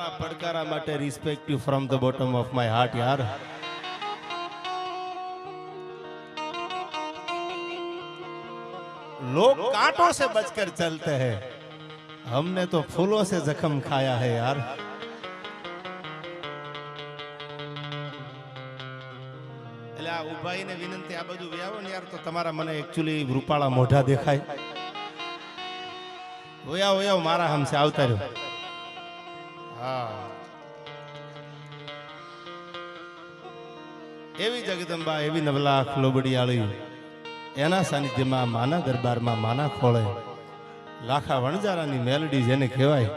તમારા પડકારા માટે respect you from the bottom of my heart યાર. लोग कांटों से बचकर चलते हैं, हमने तो फूलों से जख्म खाया है यार. એટલે આ ઉભાઈને વિનંતી, આ બધું વ્યાવો ને યાર તો તમારા મને એકચ્યુઅલી રૂપાળા મોઢા દેખાય. ઓયા ઓયા મારા હમસે આવતા રહ્યો. હા, એવી જગદંબા, એવી નવલાખ લોબડિયાળી, એના સાનિધ્યમાં, માના દરબારમાં, માના ખોળે લાખા વણજારાની મેલડી જેને કહેવાય,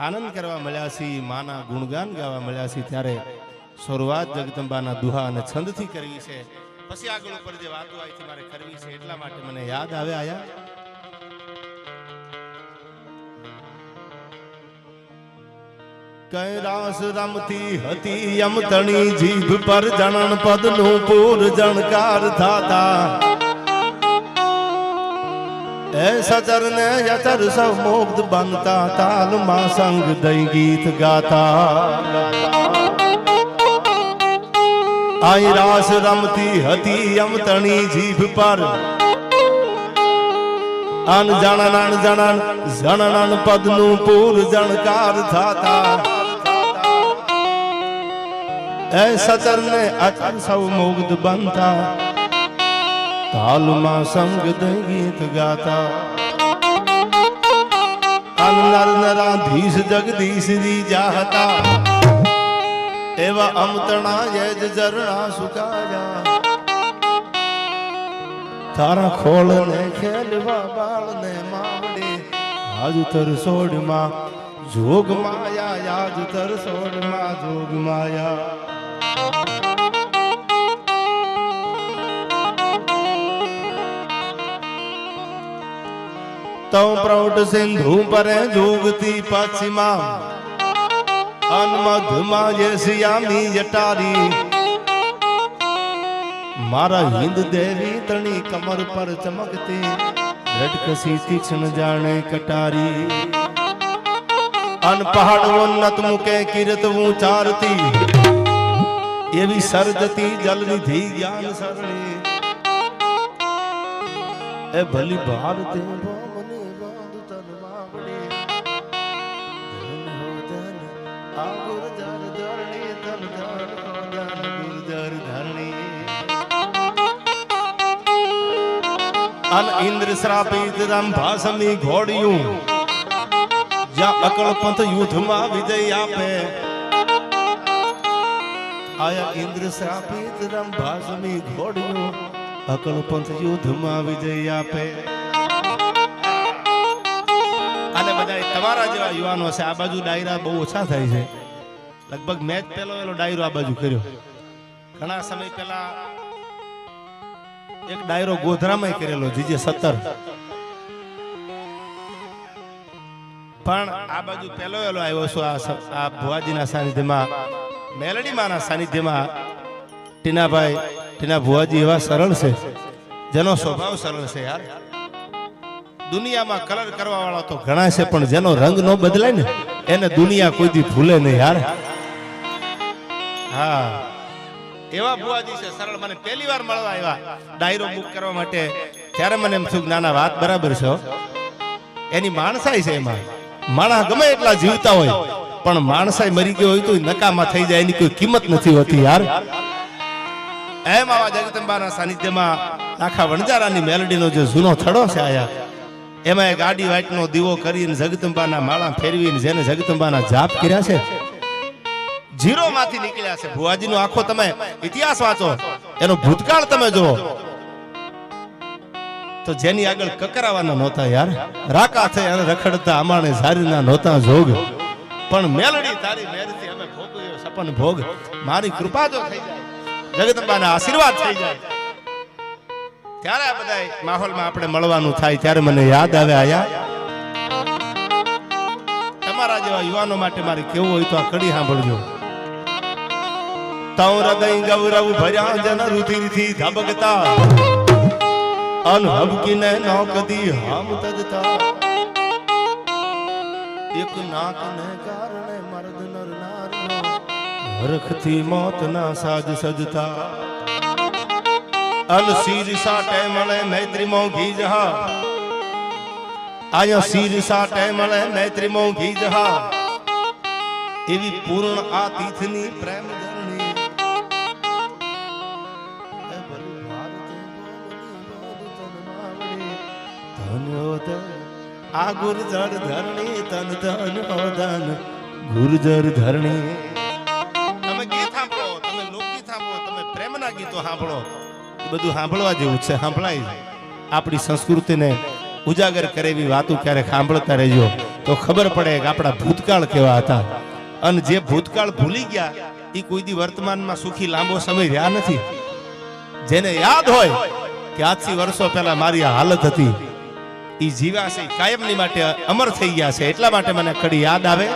આનંદ કરવા મળ્યા છીએ, માના ગુણગાન ગાવા મળ્યા છીએ, ત્યારે શરૂઆત જગદંબાના દુહા અને છંદથી કરવી છે. પછી આગળ ઉપર જે વાતો આવી મારે કરવી છે, એટલા માટે મને યાદ આવે આયા. કઈ રાસ રમતી હતી યમતણી, જીભ પર જણન પદનું પૂર જણકાર થાતા, એ સચર ને યચર સૌ મુગ્ધ બનતા, તાલમાં સંગ દઈ ગીત ગાતા. આઈ રાસ રમતી હતી યમતણી, જીભ પર અન જણન જણન પદનું પૂર જણકાર થાતા, એ સચર ને અચર સૌ મુગ્ધ બનતા, તાલમાં સંગ દઈ ગીત ગાતા. નર નરાધીશ જગદીશ રીજા હતા, એવા અમતણા જ ઝરણા સુકાયા. તારા ખોળ ને ખેલવા બાળ ને માવડે, આજ તર સોડમાં જોગ માયા, યાદ તર સોડમાં જોગ માયા. તો પ્રૌઢ સિંધુ પરે જોગતી પશ્ચિમા, અનમધમાં યશયામી જટારી, મારા હિન્દ દેવી તણી કમર પર ચમકતી, રટકસી તીક્ષ્ણ જાણે કટારી. અન પહાડ ઉન્નત મુકે કિરત ઉચારતી, એવી સરજતી જલનિધિ જ્ઞાન સરણી, એ ભલી ભારતે इंद्र श्रापित रंभासमी घोड़ियों, જ્યાં અકળ પંથ યુદ્ધમાં વિજય આપે, આયા ઇન્દ્ર શ્રાપિત રંભાસમી ઘોડિયું, અકળ પંથ યુદ્ધમાં વિજય આપે. અને બધા તમારા જેવા યુવાનો છે. આ બાજુ ડાયરા બહુ ઓછા થાય છે. લગભગ મેચ પહેલો એલો ડાયરો આ બાજુ કર્યો. ઘણા સમય પહેલા એક ડાયરો ગોધરામાં કરેલો, જીજે 17. પણ આ બાજુ પહેલો એલો આવ્યો છું. આ ભુવાજીના સાનિધ્યમાં, મેલડી માના સાનિધ્યમાં. ટીના ભુવાજી એવા સરળ છે, જેનો સ્વભાવ સરળ છે યાર. દુનિયામાં કલર કરવા વાળા તો ઘણા છે, પણ જેનો રંગ ન બદલાય ને એને દુનિયા કોઈ દી ભૂલે નહીં યાર. હા, એવા ભુવાજી છે સરળ. મને પહેલી વાર મળવા આવ્યા ડાયરો બુક કરવા માટે, ત્યારે મને એમ થયું નાના વાત બરાબર છે. એની માણસાઈ છે. એમાં માણસ ગમે એટલા જીવતા હોય, પણ માણસાઈ મરી ગયો હોય તો નકામા થઈ જાય, એની કોઈ કિંમત નથી હોતી યાર. એમ આવા જગદંબાના સાનિધ્યમાં આખા વણજારાની મેલડીનો જે જૂનો થડો છે આયા, એમાં એક આડી વાટનો દીવો કરીને જગદંબાના માળા ફેરવીને જેને જગદંબાના જાપ કર્યા છે, જીરો માંથી નીકળ્યા છે. ભુવાજીનો આખો તમે ઇતિહાસ વાંચો, એનો ભૂતકાળ તમે જુઓ, તો જેની આગળ કકરાવાના નહોતા યાર. રાકા થઈ અને રખડતા અમાણે ઝારીના નહોતા જોગ, પણ મેલડી તારી મેરથી અમે ભોગવ્યો સપન ભોગ. મારી કૃપા જો થઈ જાય, જગદંબાના આશીર્વાદ થઈ જાય, ત્યારે આ બધા માહોલમાં આપણે મળવાનું થાય. ત્યારે મને યાદ આવે આયા તમારા જેવા યુવાનો માટે મારે કેવું હોય તો આ કડી સાંભળજો. તવ હૃદય ગૌરવ ભર્યા જન રુધિરથી ધબકતા, અનહબકીને નો કદી હમ તજતા, એક નાક ને કારણે મર્દ નર નારીઓ હરખથી મોત ના સાજ સજતા અન શીર સાટે મળે મૈત્રી મોંઘી જહા આયા શીર સાટે મળે મૈત્રી મોંઘી જહા એવી પૂર્ણ આ તીર્થની પ્રેમ ધરણી આ ગુર્જર ધરણી તન ધન ધન ગુર્જર ધરણી તમે ગીત સાંભળો, તમે લોકગીત સાંભળો, તમે પ્રેમના ગીતો સાંભળો, એ બધું સાંભળવા જેવું છે. સાંભળાય આપણી સંસ્કૃતિને ઉજાગર કરે એવી વાતો ક્યારેક સાંભળતા રહેજો તો ખબર પડે કે આપણા ભૂતકાળ કેવા હતા. અને જે ભૂતકાળ ભૂલી ગયા એ કોઈ દી વર્તમાનમાં સુખી લાંબો સમય રહ્યા નથી. જેને યાદ હોય કે આજથી વર્ષો પહેલા મારી આ હાલત હતી, ઈ જીવા છે કાયમની માટે અમર થઈ ગયા છે. એટલા માટે મને કડી યાદ આવે.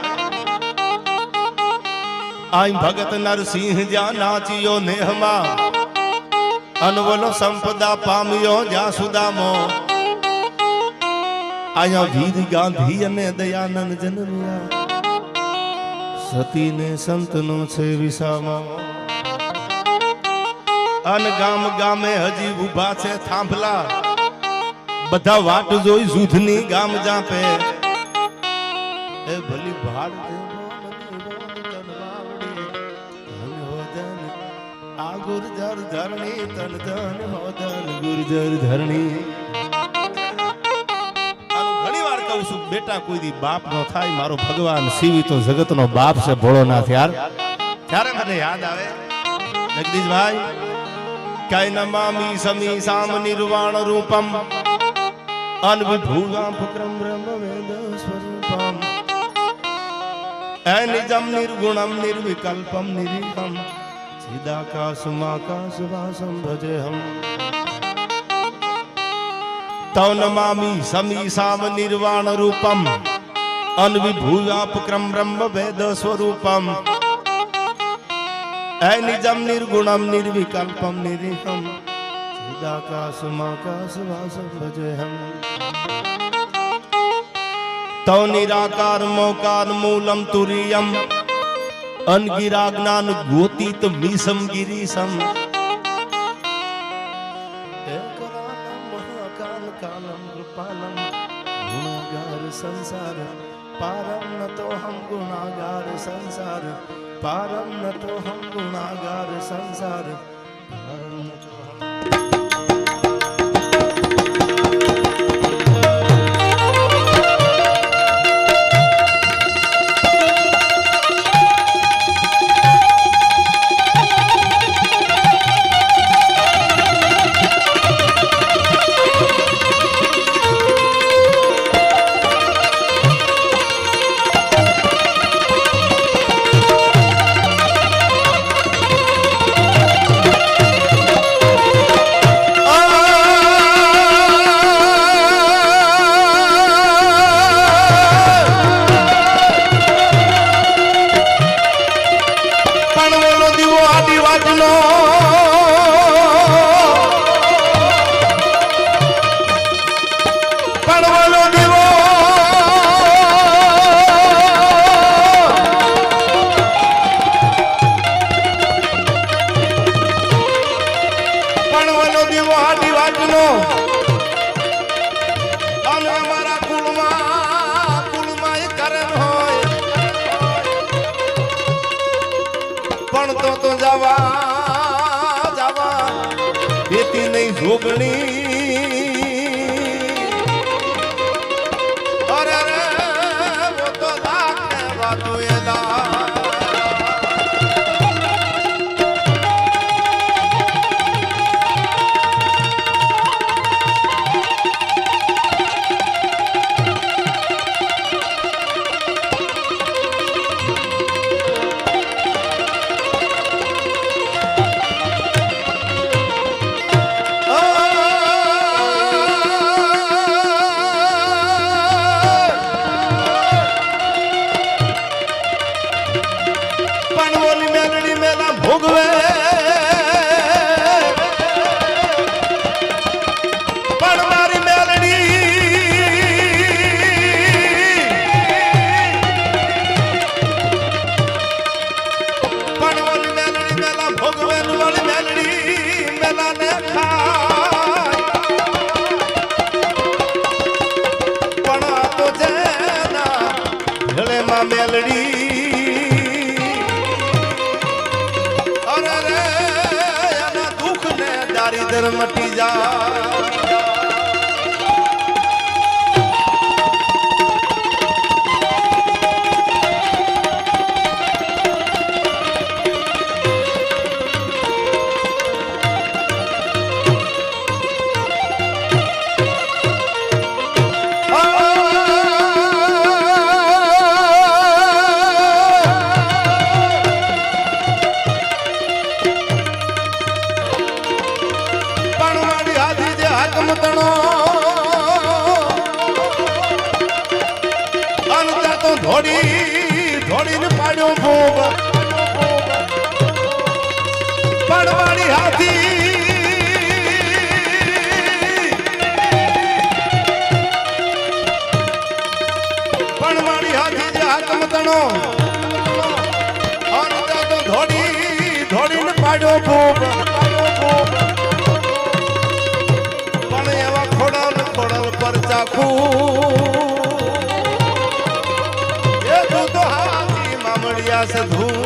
આઈ ભગત નરસિંહ જ્યાં નાચ્યો નેહમાં અનવલો સંપદા પામ્યો જ્યાં સુદામો આયા વીર ગાંધી અને દયાનંદ જન્મ્યા સતીને સંતનો છે વિસામો અન ગામ ગામે હજી ઉભા છે થાંભલા બધા વાટ જોઈ જૂથની ગામ જાપે એ ભલી ભાડ આ ગુર્જર ધરણી તન ધન હોદન ગુર્જર ધરણી. ઘણી વાર કહું છું બેટા કોઈ દી બાપ નો થાય, મારો ભગવાન શિવ તો જગત નો બાપ છે ભોળોનાથ યાર. ત્યારે મને યાદ આવે જગદીશભાઈ કઈ નમામી સમી સામ નિર્વાણ રૂપમ અનવિભૂગામ ફક્રમ બ્રહ્મ વેદ સ્વરૂપમ અનિજમ નિર્ગુણમ નિર્વિકલ્પમ નિરીહમ ચિદાકાશમાકાશવાસમ ભજેહમ તવ નમામી સમી સામ નિર્વાણ રૂપમ અનવિભૂગાપક્રમ બ્રહ્મ વેદ સ્વરૂપમ અનિજમ નિર્ગુણમ નિર્વિકલ્પમ નિરીહમ ચિદાકાશમાકાશવાસમ ભજેહમ તવ નિરાકાર મોકાર મૂલમ તુરીયમ અનગિરા જ્ઞાન ગોતીત મીસમ ગિરીસમ મહાકાલ કાલમ કૃપાલમ ગુણાગાર સંસાર પારમ ન તો હમ ગુણાગાર સંસાર પારમ ન તો હમ ગુણાગાર સંસાર પારમ ન તો માં મેલડી અરે રે એના દુઃખ ને દારિદ્ર મટી જાય ધોડીને પાડ્યો ભોગ પડવાળી હાથી પડવાળી હાથી જે હાકમ તણો તો ધોડીને પાડ્યો ભોગ પણ એવા ખોડલ પર ચાખું સાધુ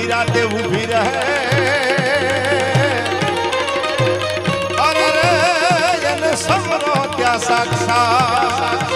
રાતે ઊભી રહે અરે રે એને સમરો ત્યાં સાક્ષાત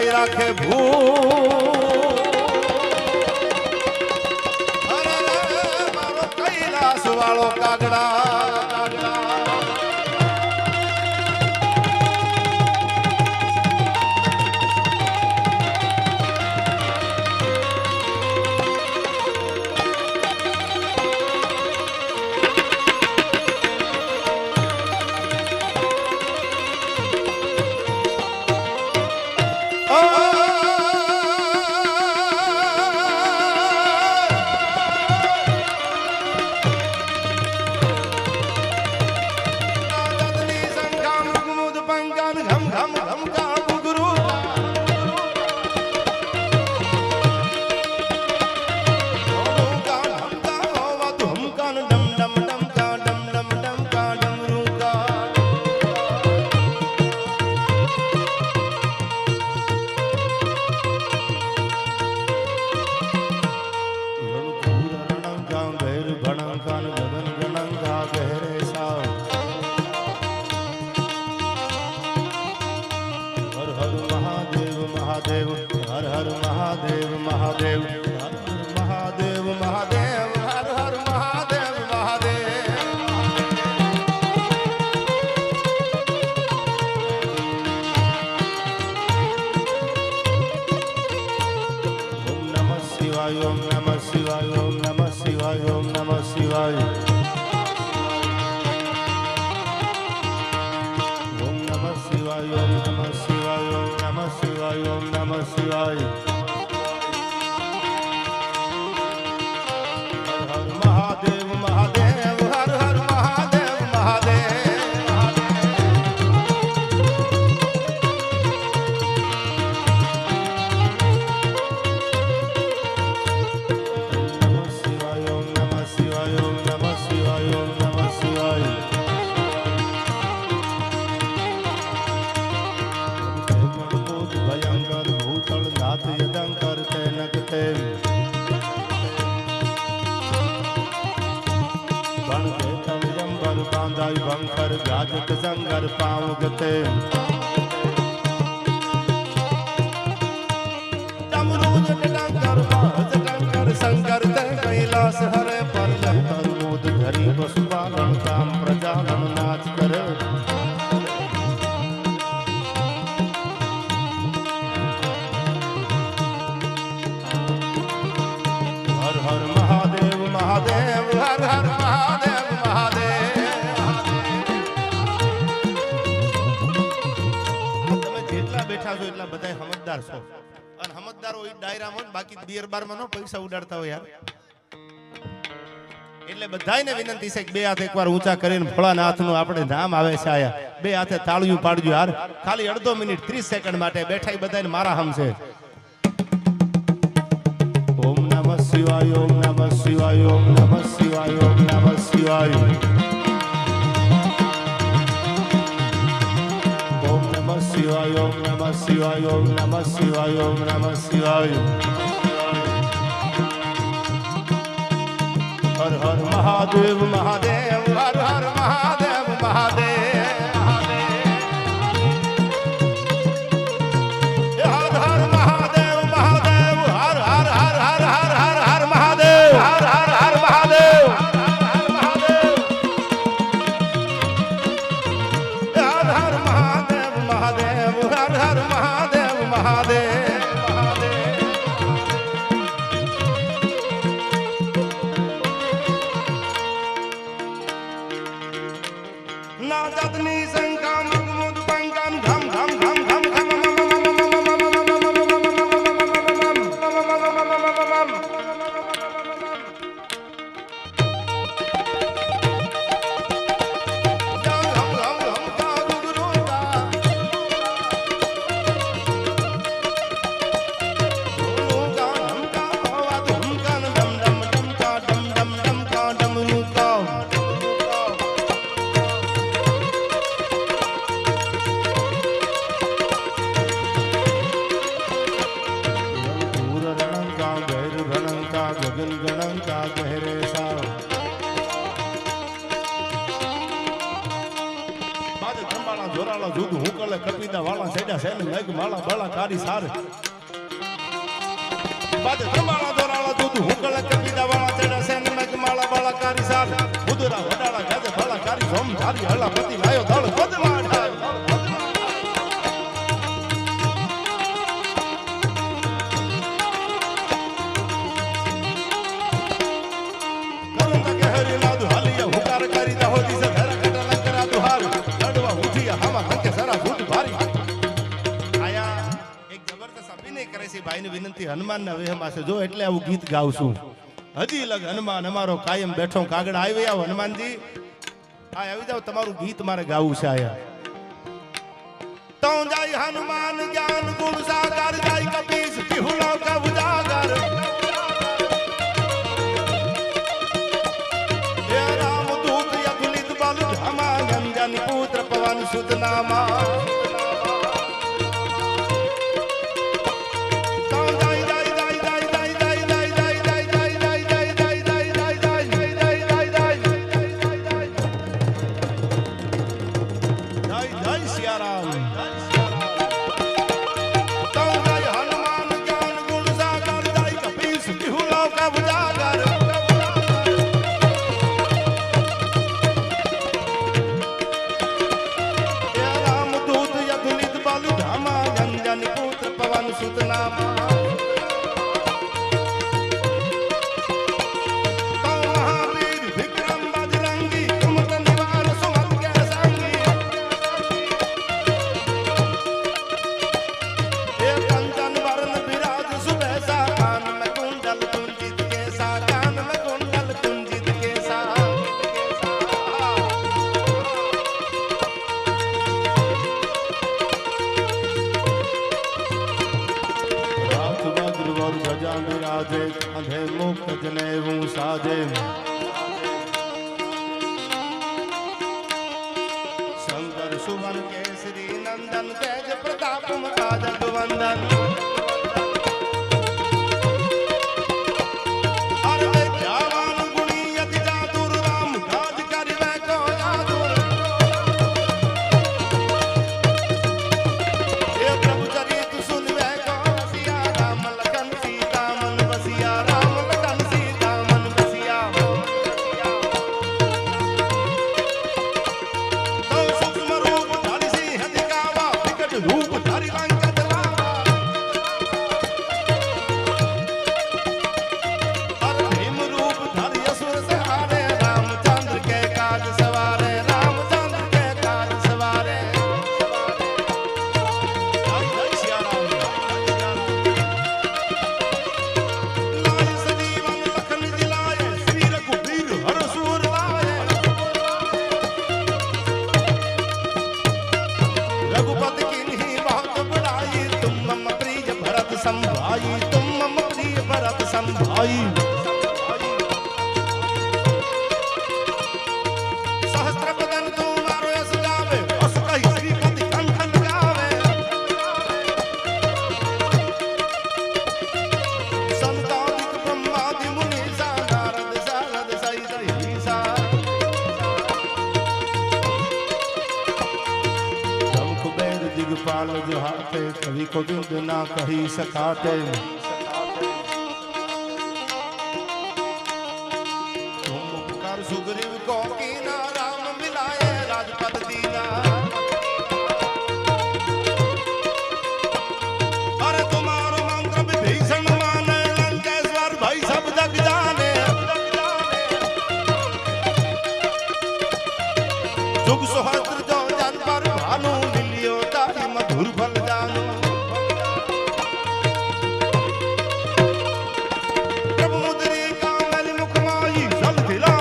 રાખે મારો કૈલાસ વાળો કાગડા મહાદેવ મહાદેવ હર હર મહાદેવ મહાદેવ હર હર મહાદેવ મહાદેવ ઓમ નમઃ શિવાય ઓમ નમઃ શિવાય ઓમ નમઃ શિવાય ઓમ નમઃ શિવાય ઓમ નમઃ શિવાય ઓમ નમઃ શિવાય ઓમ નમઃ શિવાય ઓમ નમઃ શિવાય હર હર મહાદેવ મહાદેવ હર હર મહાદેવ મહાદેવ નમઃ શિવાય ઓમ નમઃ શિવાય ઓમ નમઃ શિવાય ઓમ નમઃ શિવાય ભયંકર ભૂતળ નાથ યદંકર તે નગતે ભણતે તમયંબર બાંધાય ભંકર ગાજત સંગર પાવ ગતે ડમરૂ જટંકર જટંકર શંકર તે કૈલાસ હરે પર તરમોદ ધરી પશુપાલન કામ પ્રજાનન નાચ કરે હર હર મહાદેવ મહાદેવ હર હર મહાદેવ મહાદેવ તમે જેટલા બેઠા છો એટલા બધા સમજદાર છો અને સમજદારો એ ડાયરામાં બાકી બિયર બારમાં નો પૈસા ઉડાડતા હોય યાર એટલે બધાયને વિનંતી છે કે બે હાથ એકવાર ઊંચા કરીને ભોળાનાથનું આપણે નામ આવે છે આયા બે હાથે તાળીયું પાડજો યાર ખાલી અડધો મિનિટ 30 સેકન્ડ માટે બેઠા ઈ બધાને મારા હમ છે ઓમ નમઃ શિવાય ઓમ નમઃ શિવાય ઓમ નમઃ શિવાય ઓમ નમઃ શિવાય ઓમ નમઃ શિવાય ઓમ નમઃ શિવાય ઓમ નમઃ શિવાય ઓમ નમઃ શિવાય હર હર મહાદેવ મહાદેવ હર હર મહાદેવ મહાદેવ હર હર મહાદેવ મહાદેવ હર હર હર હર હર હર હર મહાદેવ હર હર હર મહાદેવ હર હર મહાદેવ મહાદેવ હર હર મહાદેવ મહાદેવ ના જાતની શંકા મુદ પંકન ઘમ ઘમ ઘમ ઘમ ઘમ ગગન ગણંકા ગહેરે સાવ બાદ ધંબાળા જોરાળા જુદ હુકલે કપીદા વાળા સેડા સેન મેઘ માળા બાળા કારી સાર બાદ ધંબાળા જોરાળા જુદ હુકલે કપીદા વાળા સેડા સેન મેઘ માળા બાળા કારી સાર ઉદરા વડાળા ગાજે બાળા કારી સોમ ધારી હલા પતિ લાયો દળ પદમાં ઢાળ વિનંતી હનુમાન ના વેહમાં છે જો એટલે આવું ગીત ગાઉં છું હજી લગ હનુમાન અમારો કાયમ બેઠો કાગળ આવી આવો હનુમાનજી આ આવી જાવ તમારું ગીત મારે ગાવું છે આયા તો જાય હનુમાન જ્ઞાન ગુણ સાગર જાય કપીશ વિહુલો કા ઉજાગર હે રામ દૂત યગુલિત બલ ધમા અંજન પુત્ર પવન સુત નામા હનુમાન જ્ઞાન का उजागर रामदूत यदुलित बल धामा अंजन पुत्र पवन सुत नामा अंधे मुक्त जनेऊ साजे शंकर सुवन केसरी नंदन तेज प्रताप मता जगवंदन संभाई सहस्त्र बदन तुम्हारो यश गावे अस कहि श्रीपति कंठन गावे संतानिक ब्रह्मादि मुनि नारद शारद सहित ईसा ब्रह्म कुबेर दिगपाल जो हाथे कवि को बिंद ना कही सकाते सुग्रीव को कीना राम मिलाए राजपद दीना अरे तुम्हारो मंत्र विभीषण माने लंकेश्वर भाई सब जग जाने जुग सहस्त्र जो जन पर भानु मिलियो ताहि मधुर फल जानो प्रभु मुद्री कामल मुख माई जल दिला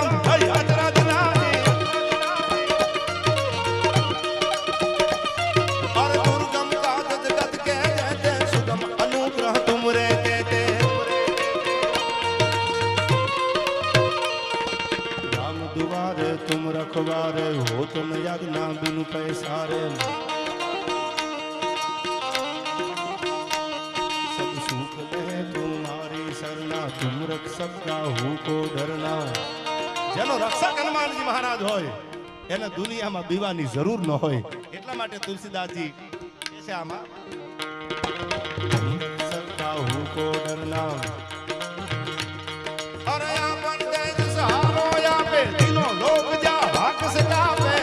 तुम रखवारे हो तुम यज्ञ बिनु पैसारे सब सुख ले तुम्हारी शरणा तुम रक्षक काहू को डरना જેનો રક્ષક હનુમાનજી મહારાજ હોય એને દુનિયામાં બીવાની જરૂર ન હોય એટલા માટે તુલસીદાસજી કહે છે આમાં રક્ષક કાહू को डरना અરે આપન તેજ સહારો આપે દિનો લોક જા ભાગ સકાવે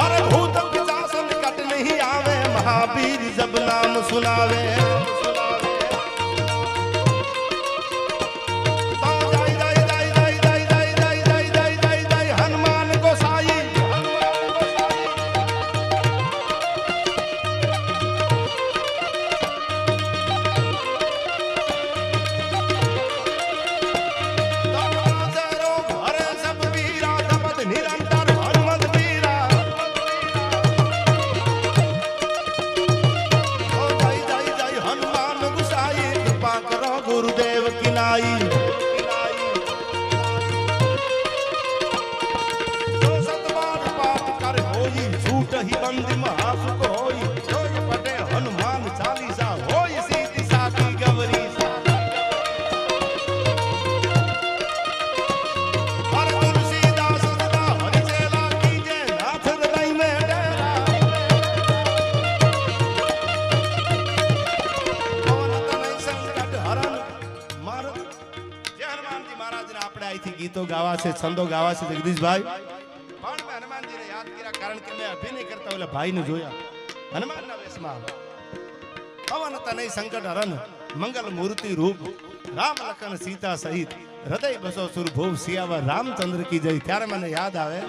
અરે ભૂત પિશાચ નિકટ નહીં આવે મહાવીર જબ નામ સુનાવે गुरुदेव किनाई जो सतबार पाठ कर होई झूठ ही बंद महासुख होई जोई पटे हनुमान चालीसा होई सीधी साकी गवरी हर तुलसीदास सदा हरि चेला कीजे नाथ हृदय में डेरा ગીતો ગાવા છે, છંદો ગાવા છે જગદીશભાઈ, પણ મેં હનુમાનજીને યાદ કર્યા કારણ કે મેં અભિનય કરતા ઓલા ભાઈને જોયા હનુમાનના વેશમાં. પવન તનય સંકટ હરણ મંગલ મૂર્તિ રૂપ રામ લખન સીતા સહિત હૃદય બસો સુરભૂપ સિયાવર રામચંદ્ર કી જય. ત્યારે મને યાદ આવે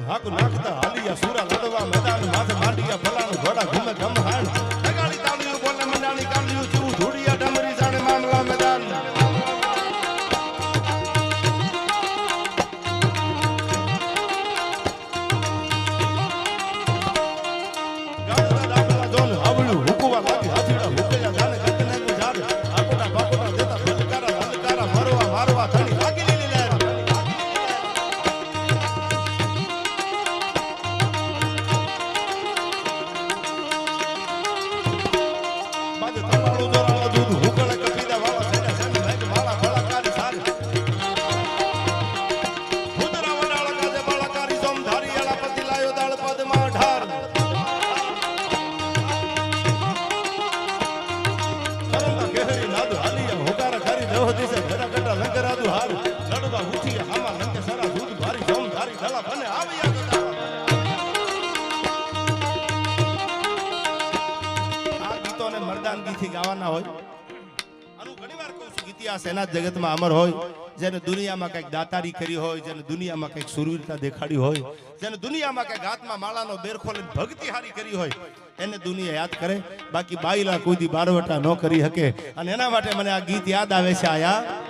હાકુ નાખતા હાલિયા સુરા લડવા મેદાન માથે માંડિયા ફલાણ ઘોડા ઘૂમે ગમહાણ લગાડી તાળીઓ બોલે મંડાણી કાળિયું ચૂ ધૂળિયા ડમરી જાણે મામલા મેદાન. ગાવાના હોય આનું ઘણીવાર કહું છું, ઇતિહાસ એના જગતમાં અમર હોય જેને દુનિયામાં કંઈક દાતારી કરી હોય, જેને દુનિયામાં કંઈક સુરવીરતા દેખાડી હોય, જેને દુનિયામાં કંઈક હાથમાં માળાનો બેરખો લઈને ભક્તિ હારી કરી હોય એને દુનિયા યાદ કરે. બાકી બાઈલા કોઈ દી બારવટા ન કરી શકે અને એના માટે મને આ ગીત યાદ આવે છે. આયા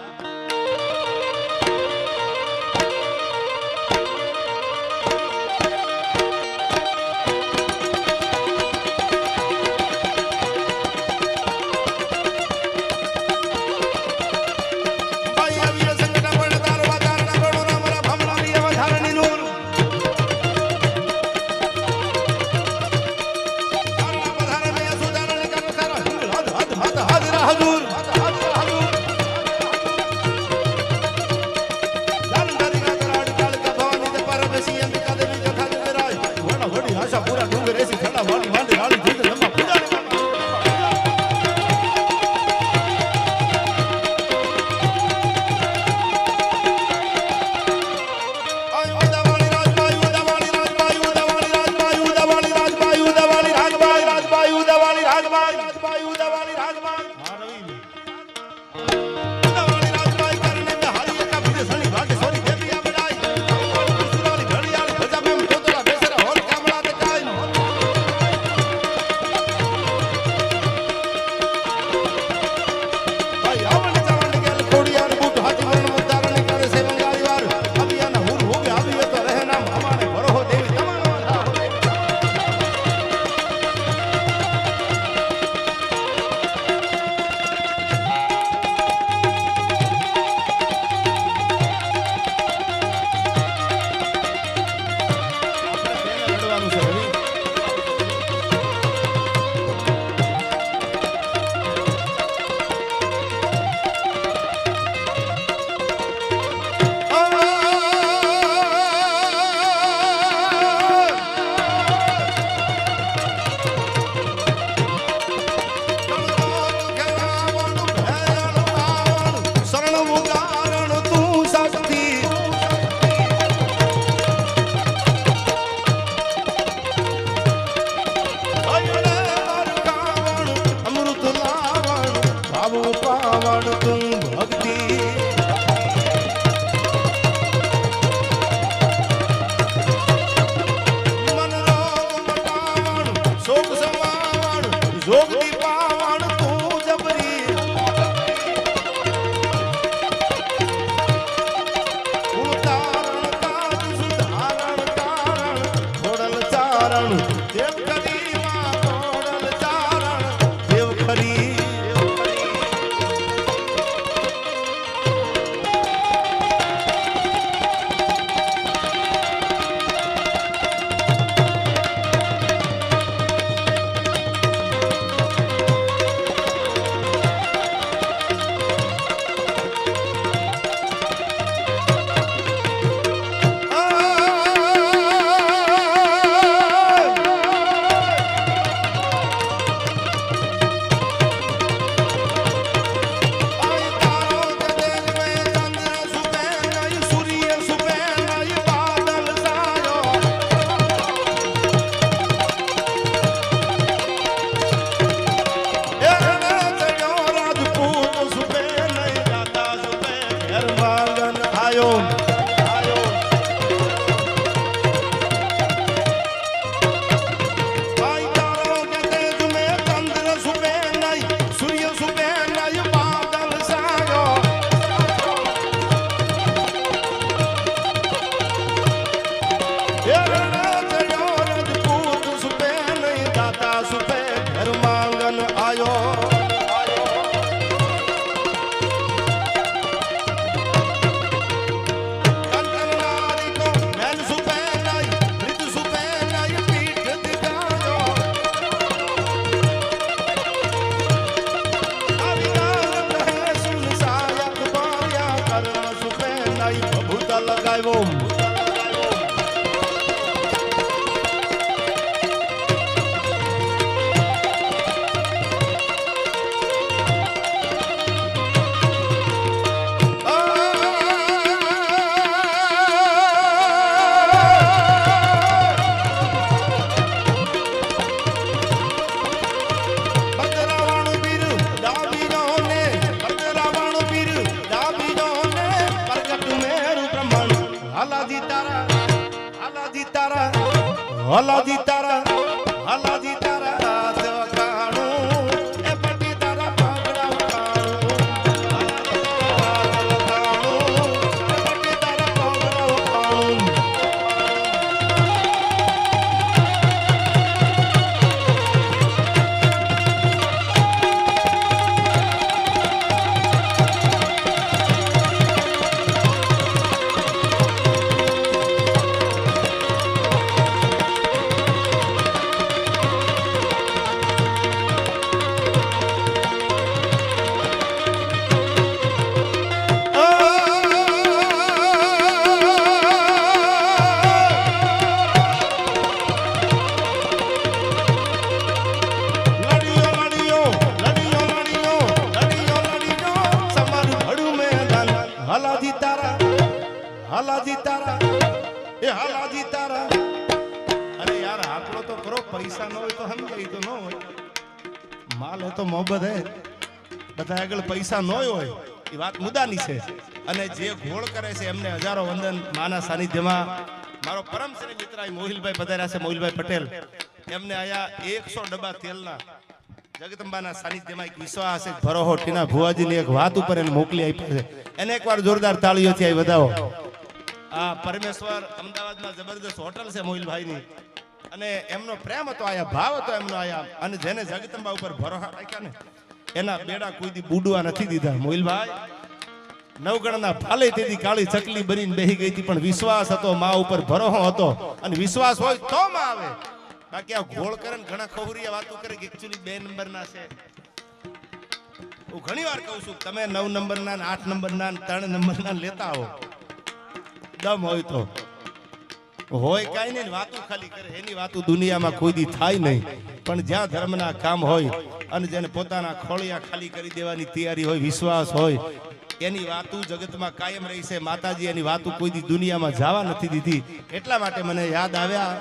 ઘર માંગન આયો લગાવ્યો હલાજી તારા હલાજી તારા હાથ વખાણું એ પટી તારા પાગડા વખાણું હાથ વખાણું એ પટી તારા પાગડા વખાણું હાલાજી તારા હાલાજી તારા એ હાલાજી તારા અરે યાર આટલો તો કરો પૈસા ન હોય તો સમજાય તો ન હોય માલ હે તો મોહબ્બત હે બધા આગળ પૈસા ન હોય એ વાત મુદ્દાની છે અને જે ઘોળ કરે છે એમને હજારો વંદન માના સાનિધ્યમાં મારો પરમ શ્રી મિત્ર મોહિલભાઈ પધાર્યા છે મોહિલભાઈ પટેલ એમને આયા 100 ડબ્બા તેલના જગદંબાના સાનિધ્યમાં એક વિશ્વાસ એક ભરોહો ટીના ભુવાજીની એક વાત ઉપર એને મોકલી આપી છે એને એકવાર જોરદાર તાળીઓથી આવી વધાવો આ પરમેશ્વર અમદાવાદમાં જબરદસ્ત હોટલ છે મોહિલભાઈની અને એમનો પ્રેમ હતો આયા ભાવ હતો એમનો આયા અને જેને જગદંબા ઉપર ભરોહા રાખ્યા ને એના બેડા કોઈ દી બુડવા નથી દીધા મોહિલભાઈ નવગણના ભાલે તેથી કાળી ચકલી બનીને બેહી ગઈ હતી પણ વિશ્વાસ હતો માં ઉપર ભરોહો હતો અને વિશ્વાસ હોય તો માં આવે બાકી આ ઘોળ કરે ને ઘણા ખબરિયા વાતો કરે કે એક્ચ્યુઅલી 2 નંબરના છે હું ઘણી વાર કહું છું તમે 9 નંબરના 8 નંબરના 3 નંબરના લેતા હો દમ હોય તો હોય કાઈ નહીં વાતો ખાલી કરે એની વાતો દુનિયામાં કોઈ દી થાય નહીં પણ જ્યાં ધર્મના કામ હોય અને જેને પોતાના ખોળિયા ખાલી કરી દેવાની તૈયારી હોય વિશ્વાસ હોય એની વાતો જગતમાં કાયમ રહી છે માતાજી એની વાતો કોઈ દી દુનિયામાં જવા નથી દીધી એટલા માટે મને યાદ આવ્યા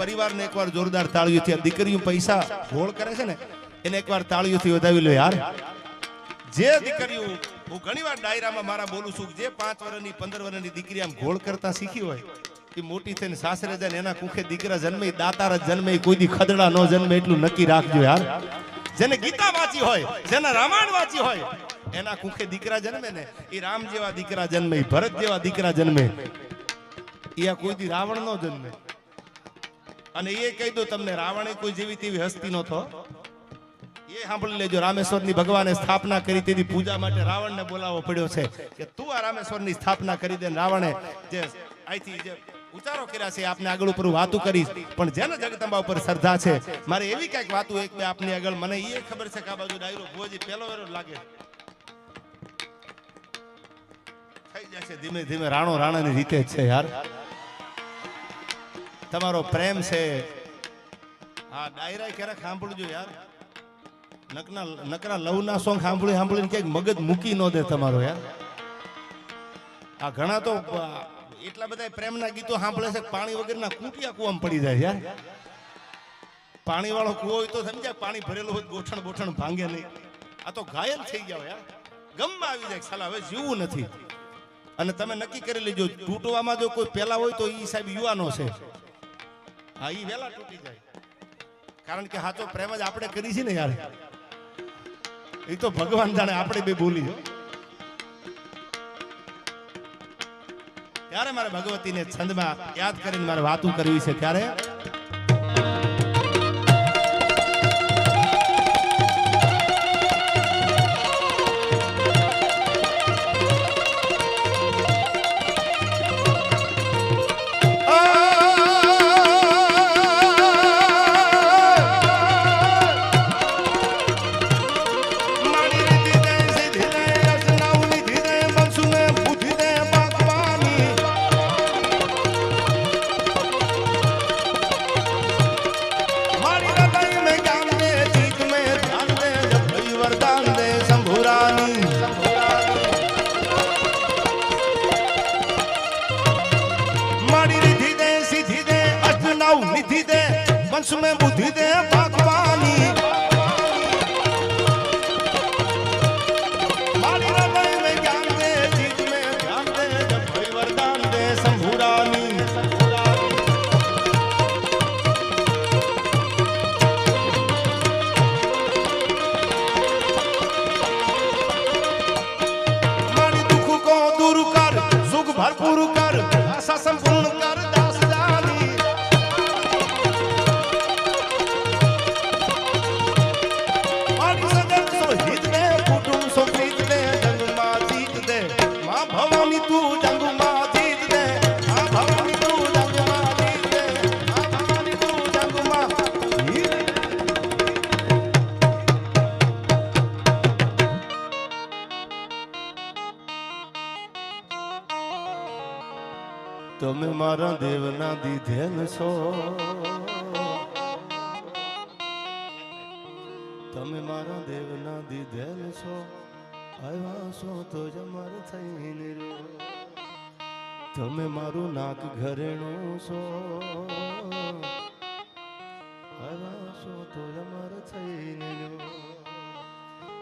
પરિવારને એકવાર જોરદાર તાળીઓથી આ દીકરીઓ પૈસા ઘોળ કરે છે ને એને એકવાર તાળીઓથી વધાવી લો યાર જે દીકરીઓ હું ઘણીવાર ડાયરામાં મારા બોલું છું જે 5 વર્ષની 15 વર્ષની દીકરી આમ ઘોળ કરતા શીખી હોય એ મોટી થઈને સાસરે જાય એના કુખે દીકરા જન્મે દાતાર જ જન્મે કોઈ દી ખદડા ન જન્મે એટલું નક્કી રાખજો યાર જેને ગીતા વાંચી હોય જેને રામાયણ વાંચી હોય એના કુખે દીકરા જન્મે ને એ રામ જેવા દીકરા જન્મે, ભરત જેવા દીકરા જન્મે, એ આ કોઈ દી રાવણ નો જન્મે. અને એ કહી દો તમને, રાવણે કોઈ જેવી તેવી હસ્તી નો થો. એ સાંભળી લેજો, રામેશ્વરની ભગવાને સ્થાપના કરી તેની પૂજા માટે રાવણને બોલાવવો પડ્યો છે કે તું આ રામેશ્વરની સ્થાપના કરી દે. રાવણે જે અહીંથી જે ઉચારો કર્યા છે આપને આગળ ઉપર વાતું કરીશ, પણ જેને જગદંબા ઉપર શ્રદ્ધા છે, મારે એવી કઈક વાતું એક બે આપની આગળ, મને એ ખબર છે કે આ બાજુ ડાયરો ભુવાજી પેલો વેરો લાગે થઈ જશે ધીમે ધીમે. રાણો રાણાની રીતે જ છે યાર, તમારો પ્રેમ છે. હા ડાયરા ક્યારેક સાંભળજો યાર, નકરા લવના સોંગ સાંભળીને ક્યાંક મગજ મૂકી ન દે તમારો યાર. આ ઘણા તો એટલા બધા પ્રેમના ગીતો સાંભળે છે, પાણી વગરના કૂટિયા કુવામાં પડી જાય યાર. પાણી વાળો કુવો હોય તો સમજ્યા, પાણી ભરેલું હોય ગોઠણ બોઠણ ભાંગે નહીં. આ તો ઘાયલ થઈ ગયા યાર, ગમમાં આવી જાય સાલા, હવે જીવવું નથી. અને તમે નક્કી કરી લેજો, તૂટવામાં જો કોઈ પેલા હોય તો ઈ સાહેબ યુવાનો છે. હા ઈ વેલા તૂટી જાય, કારણ કે સાચો પ્રેમ જ આપણે કરી છે ને યાર. એ તો ભગવાન જાણે, આપણે બે બોલી જો. ત્યારે મારે ભગવતીને છંદમાં યાદ કરીને મારે વાતું કરવી છે. ત્યારે में बुद्धि दे भगवानी, मारी हृदय में ज्ञान दे, चीज में ध्यान दे, जब कोई वरदान दे शंभुरानी. मारी दुख को दूर कर, सुख भरपूर कर, आशा संपूर्ण कर, दास जानी. તમે મારા દેવના દીધેલ છો, તમે મારા દેવના દીધેલ છો, આવ્યા છો તો જ અમાર થઈને રહ્યો. તમે મારું નાક ઘરેણું છો, આવ્યા છો તો જ અમાર થઈને રહ્યો.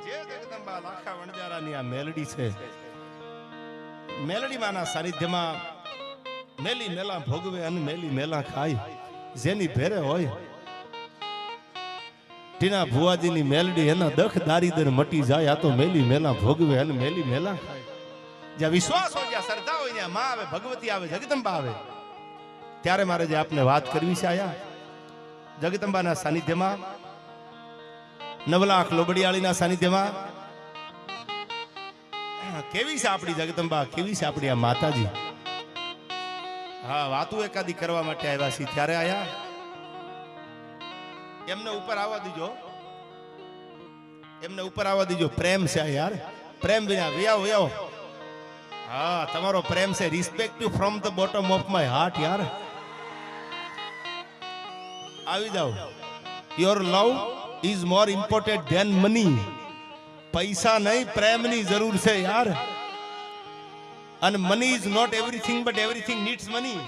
જે જગદંબા લાખા વણજારાની આ મેલડી છે, મેલડી માના સાનિધ્યમાં મેલી મેલા ભોગવે અને મેલી મેલા ખાય. જેની ભેરે હોય ટીના ભુવાજીની મેલડી, એના દખ દારીદર મટી જાય. આ તો મેલી મેલા ભોગવે અને મેલી મેલા ખાય. જ્યાં વિશ્વાસ હોય, જ્યાં શ્રદ્ધા હોય, ત્યાં માં આવે, ભગવતી આવે, જગદંબા આવે. ત્યારે મારે જે આપને વાત કરવી છે આયા જગદંબાના સાનિધ્યમાં, નવલાખ લોબડિયાળીના સાનિધ્યમાં. કેવી છે આપણી જગદંબા, કેવી છે આપણી આ માતાજી. હા વાતું એકાદી કરવા માટે આવ્યા છીએ. ત્યારે આયા એમને ઉપર આવવા દીજો, એમને ઉપર આવવા દીજો. પ્રેમ છે યાર, પ્રેમ વિના વ્યાવ વ્યાવ. હા તમારો પ્રેમ છે, respect you from the bottom of my heart યાર. આવી જાઓ. Your love is more important than money. પૈસા નહીં, પ્રેમની જરૂર છે યાર. અને money is not everything but everything needs money.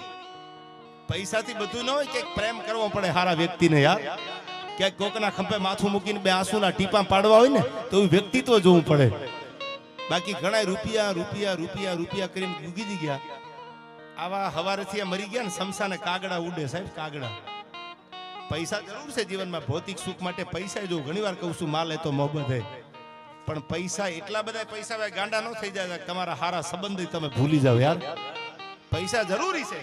પૈસાથી બધું ન હોય, કે પ્રેમ કરવો પડે સારા વ્યક્તિને યાર. ક્યાંક કોકના ખંભે માથું મૂકીને બે આંસુના ટીપા પાડવા હોય ને તો એવું વ્યક્તિત્વ જોવું પડે. બાકી ઘણા રૂપિયા રૂપિયા રૂપિયા રૂપિયા કરીને ઉગી ગયા. આવા હવારેથી મરી ગયા ને સમસાને કાગડા ઉડે સાહેબ, કાગડા. પૈસા જરૂર છે જીવનમાં, ભૌતિક સુખ માટે પૈસા જો. ઘણી વાર કહું છું, માલ એ તો મોહબ્બત હે. પણ પૈસા એટલા બધા પૈસા હવે ગાંડા ન થઈ જાય તમારા હારા સંબંધી તમે ભૂલી જાવ યાર. પૈસા જરૂરી છે,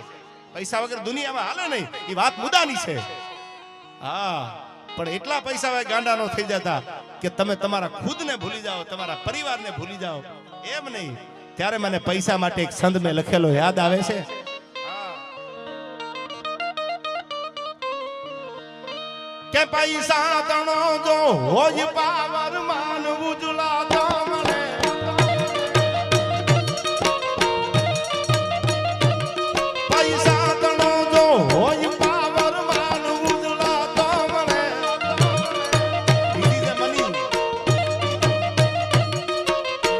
પૈસા વગર દુનિયામાં હાલે નહીં, એ વાત મુદ્દાની છે. હા, પણ એટલા પૈસા હવે ગાંડા ન થઈ જતા કે તમે તમારા ખુદને ભૂલી જાઓ, તમારા પરિવારને ભૂલી જાઓ, એમ નહીં. ત્યારે મને પૈસા માટે એક સંત મેં લખેલો યાદ આવે છે. કે પૈસા તણો જો હોય પાવર માનવું જુલા તો મળે. પૈસા તણો જો હોય પાવર માનવું જુલા તો મળે.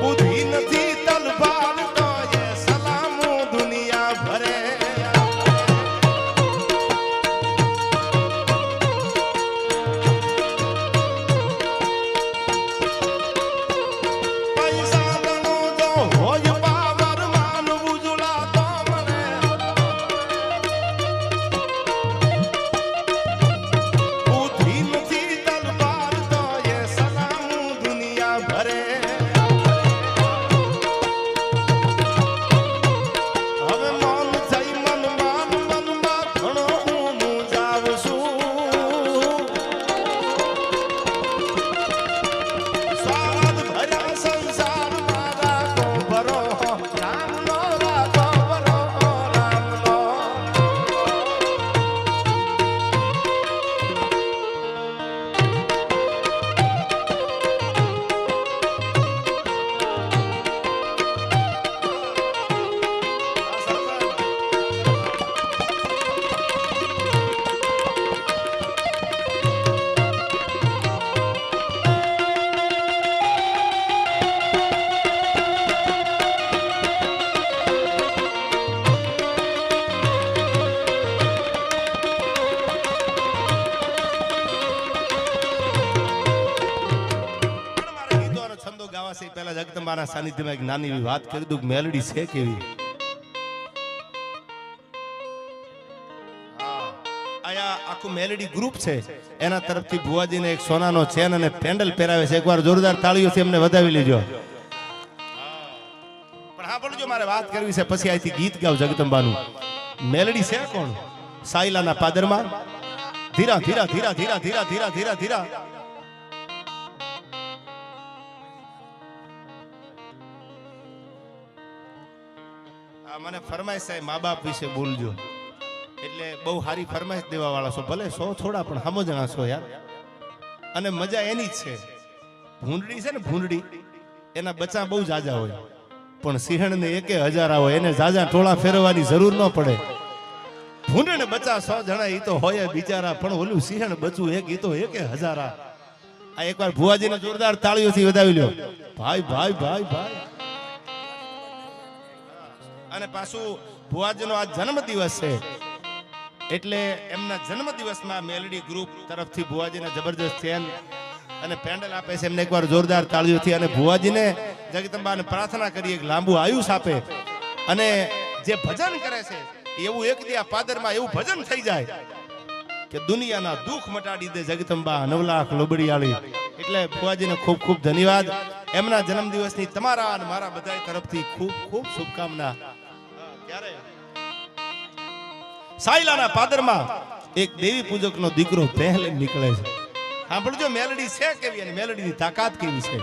બુદ્ધિ નથી તલવાર તો એ સલામો દુનિયા ભરે. પહેલા જગદંબાના સાનિધ્યમાં એક નાની એવી વાત કરી દઉં. મેલડી છે કેવી? આયા આખું મેલડી ગ્રુપ છે, એના તરફથી ભુવાજીને એક સોનાનો ચેન અને પેન્ડલ પહેરાવે છે. એકવાર જોરદાર તાળીઓથી એમને વધાવી લેજો. પણ હા બોલજો, મારે વાત કરવી છે, પછી અહીંથી ગીત ગાવ જગદંબાનું. મેલડી છે કોણ? સાયલાના પાદરમાં ધીરા ધીરા ધીરા ધીરા ધીરા ધીરા ધીરા ધીરા મને ફરમાઈશ છે મા બાપ વિશે બોલજો, એટલે બહુ સારી ફરમાઈશ દેવા વાળા છો. ભલે 100 થોડા પણ હમો જણા છો યાર. અને મજા એની જ છે. ભૂંડડી છે ને, ભૂંડડી એના બચ્ચા બહુ જાજા હોય, પણ સિંહણને 1000 હોય, એને જાજા ટોળા ફેરવવાની જરૂર ન પડે. ભૂંડને બચ્ચા 100 જણા ઈ તો હોય બિચારા, પણ ઓલું સિંહણ બચ્ચું એક ઈ તો 1000. આ એકવાર ભુવાજીને જોરદાર તાળીઓથી વધાવી લ્યો. ભાઈ ભાઈ ભાઈ ભાઈ. અને પાછું ભુવાજીનો આ જન્મ દિવસ છે, એટલે એમના જન્મ દિવસમાં મેલડી ગ્રુપ તરફથી ભુવાજીને જબરજસ્ત ચેન અને પેન્ડલ આપે છે. એમને એકવાર જોરદાર તાળીઓથી. અને ભુવાજીને જગદંબાને પ્રાર્થના કરીએ કે લાંબુ આયુષ આપે, અને જે ભજન કરે છે એવું એક દી આ પાદરમાં એવું ભજન થઈ જાય કે દુનિયાના દુઃખ મટાડી દે જગદંબા 9 લાખ લોબડીયાળી. એટલે ભુવાજીને ખૂબ ખૂબ ધન્યવાદ. એમના જન્મ દિવસની તમારા અને મારા બધા તરફથી ખૂબ ખૂબ શુભકામના. સાયલાના પાદરમાં એક દેવી પૂજકનો દીકરો પહેલે નીકળે છે. સાંભળજો, મેલડી છે કેવી અને મેલડીની તાકાત કેવી છે.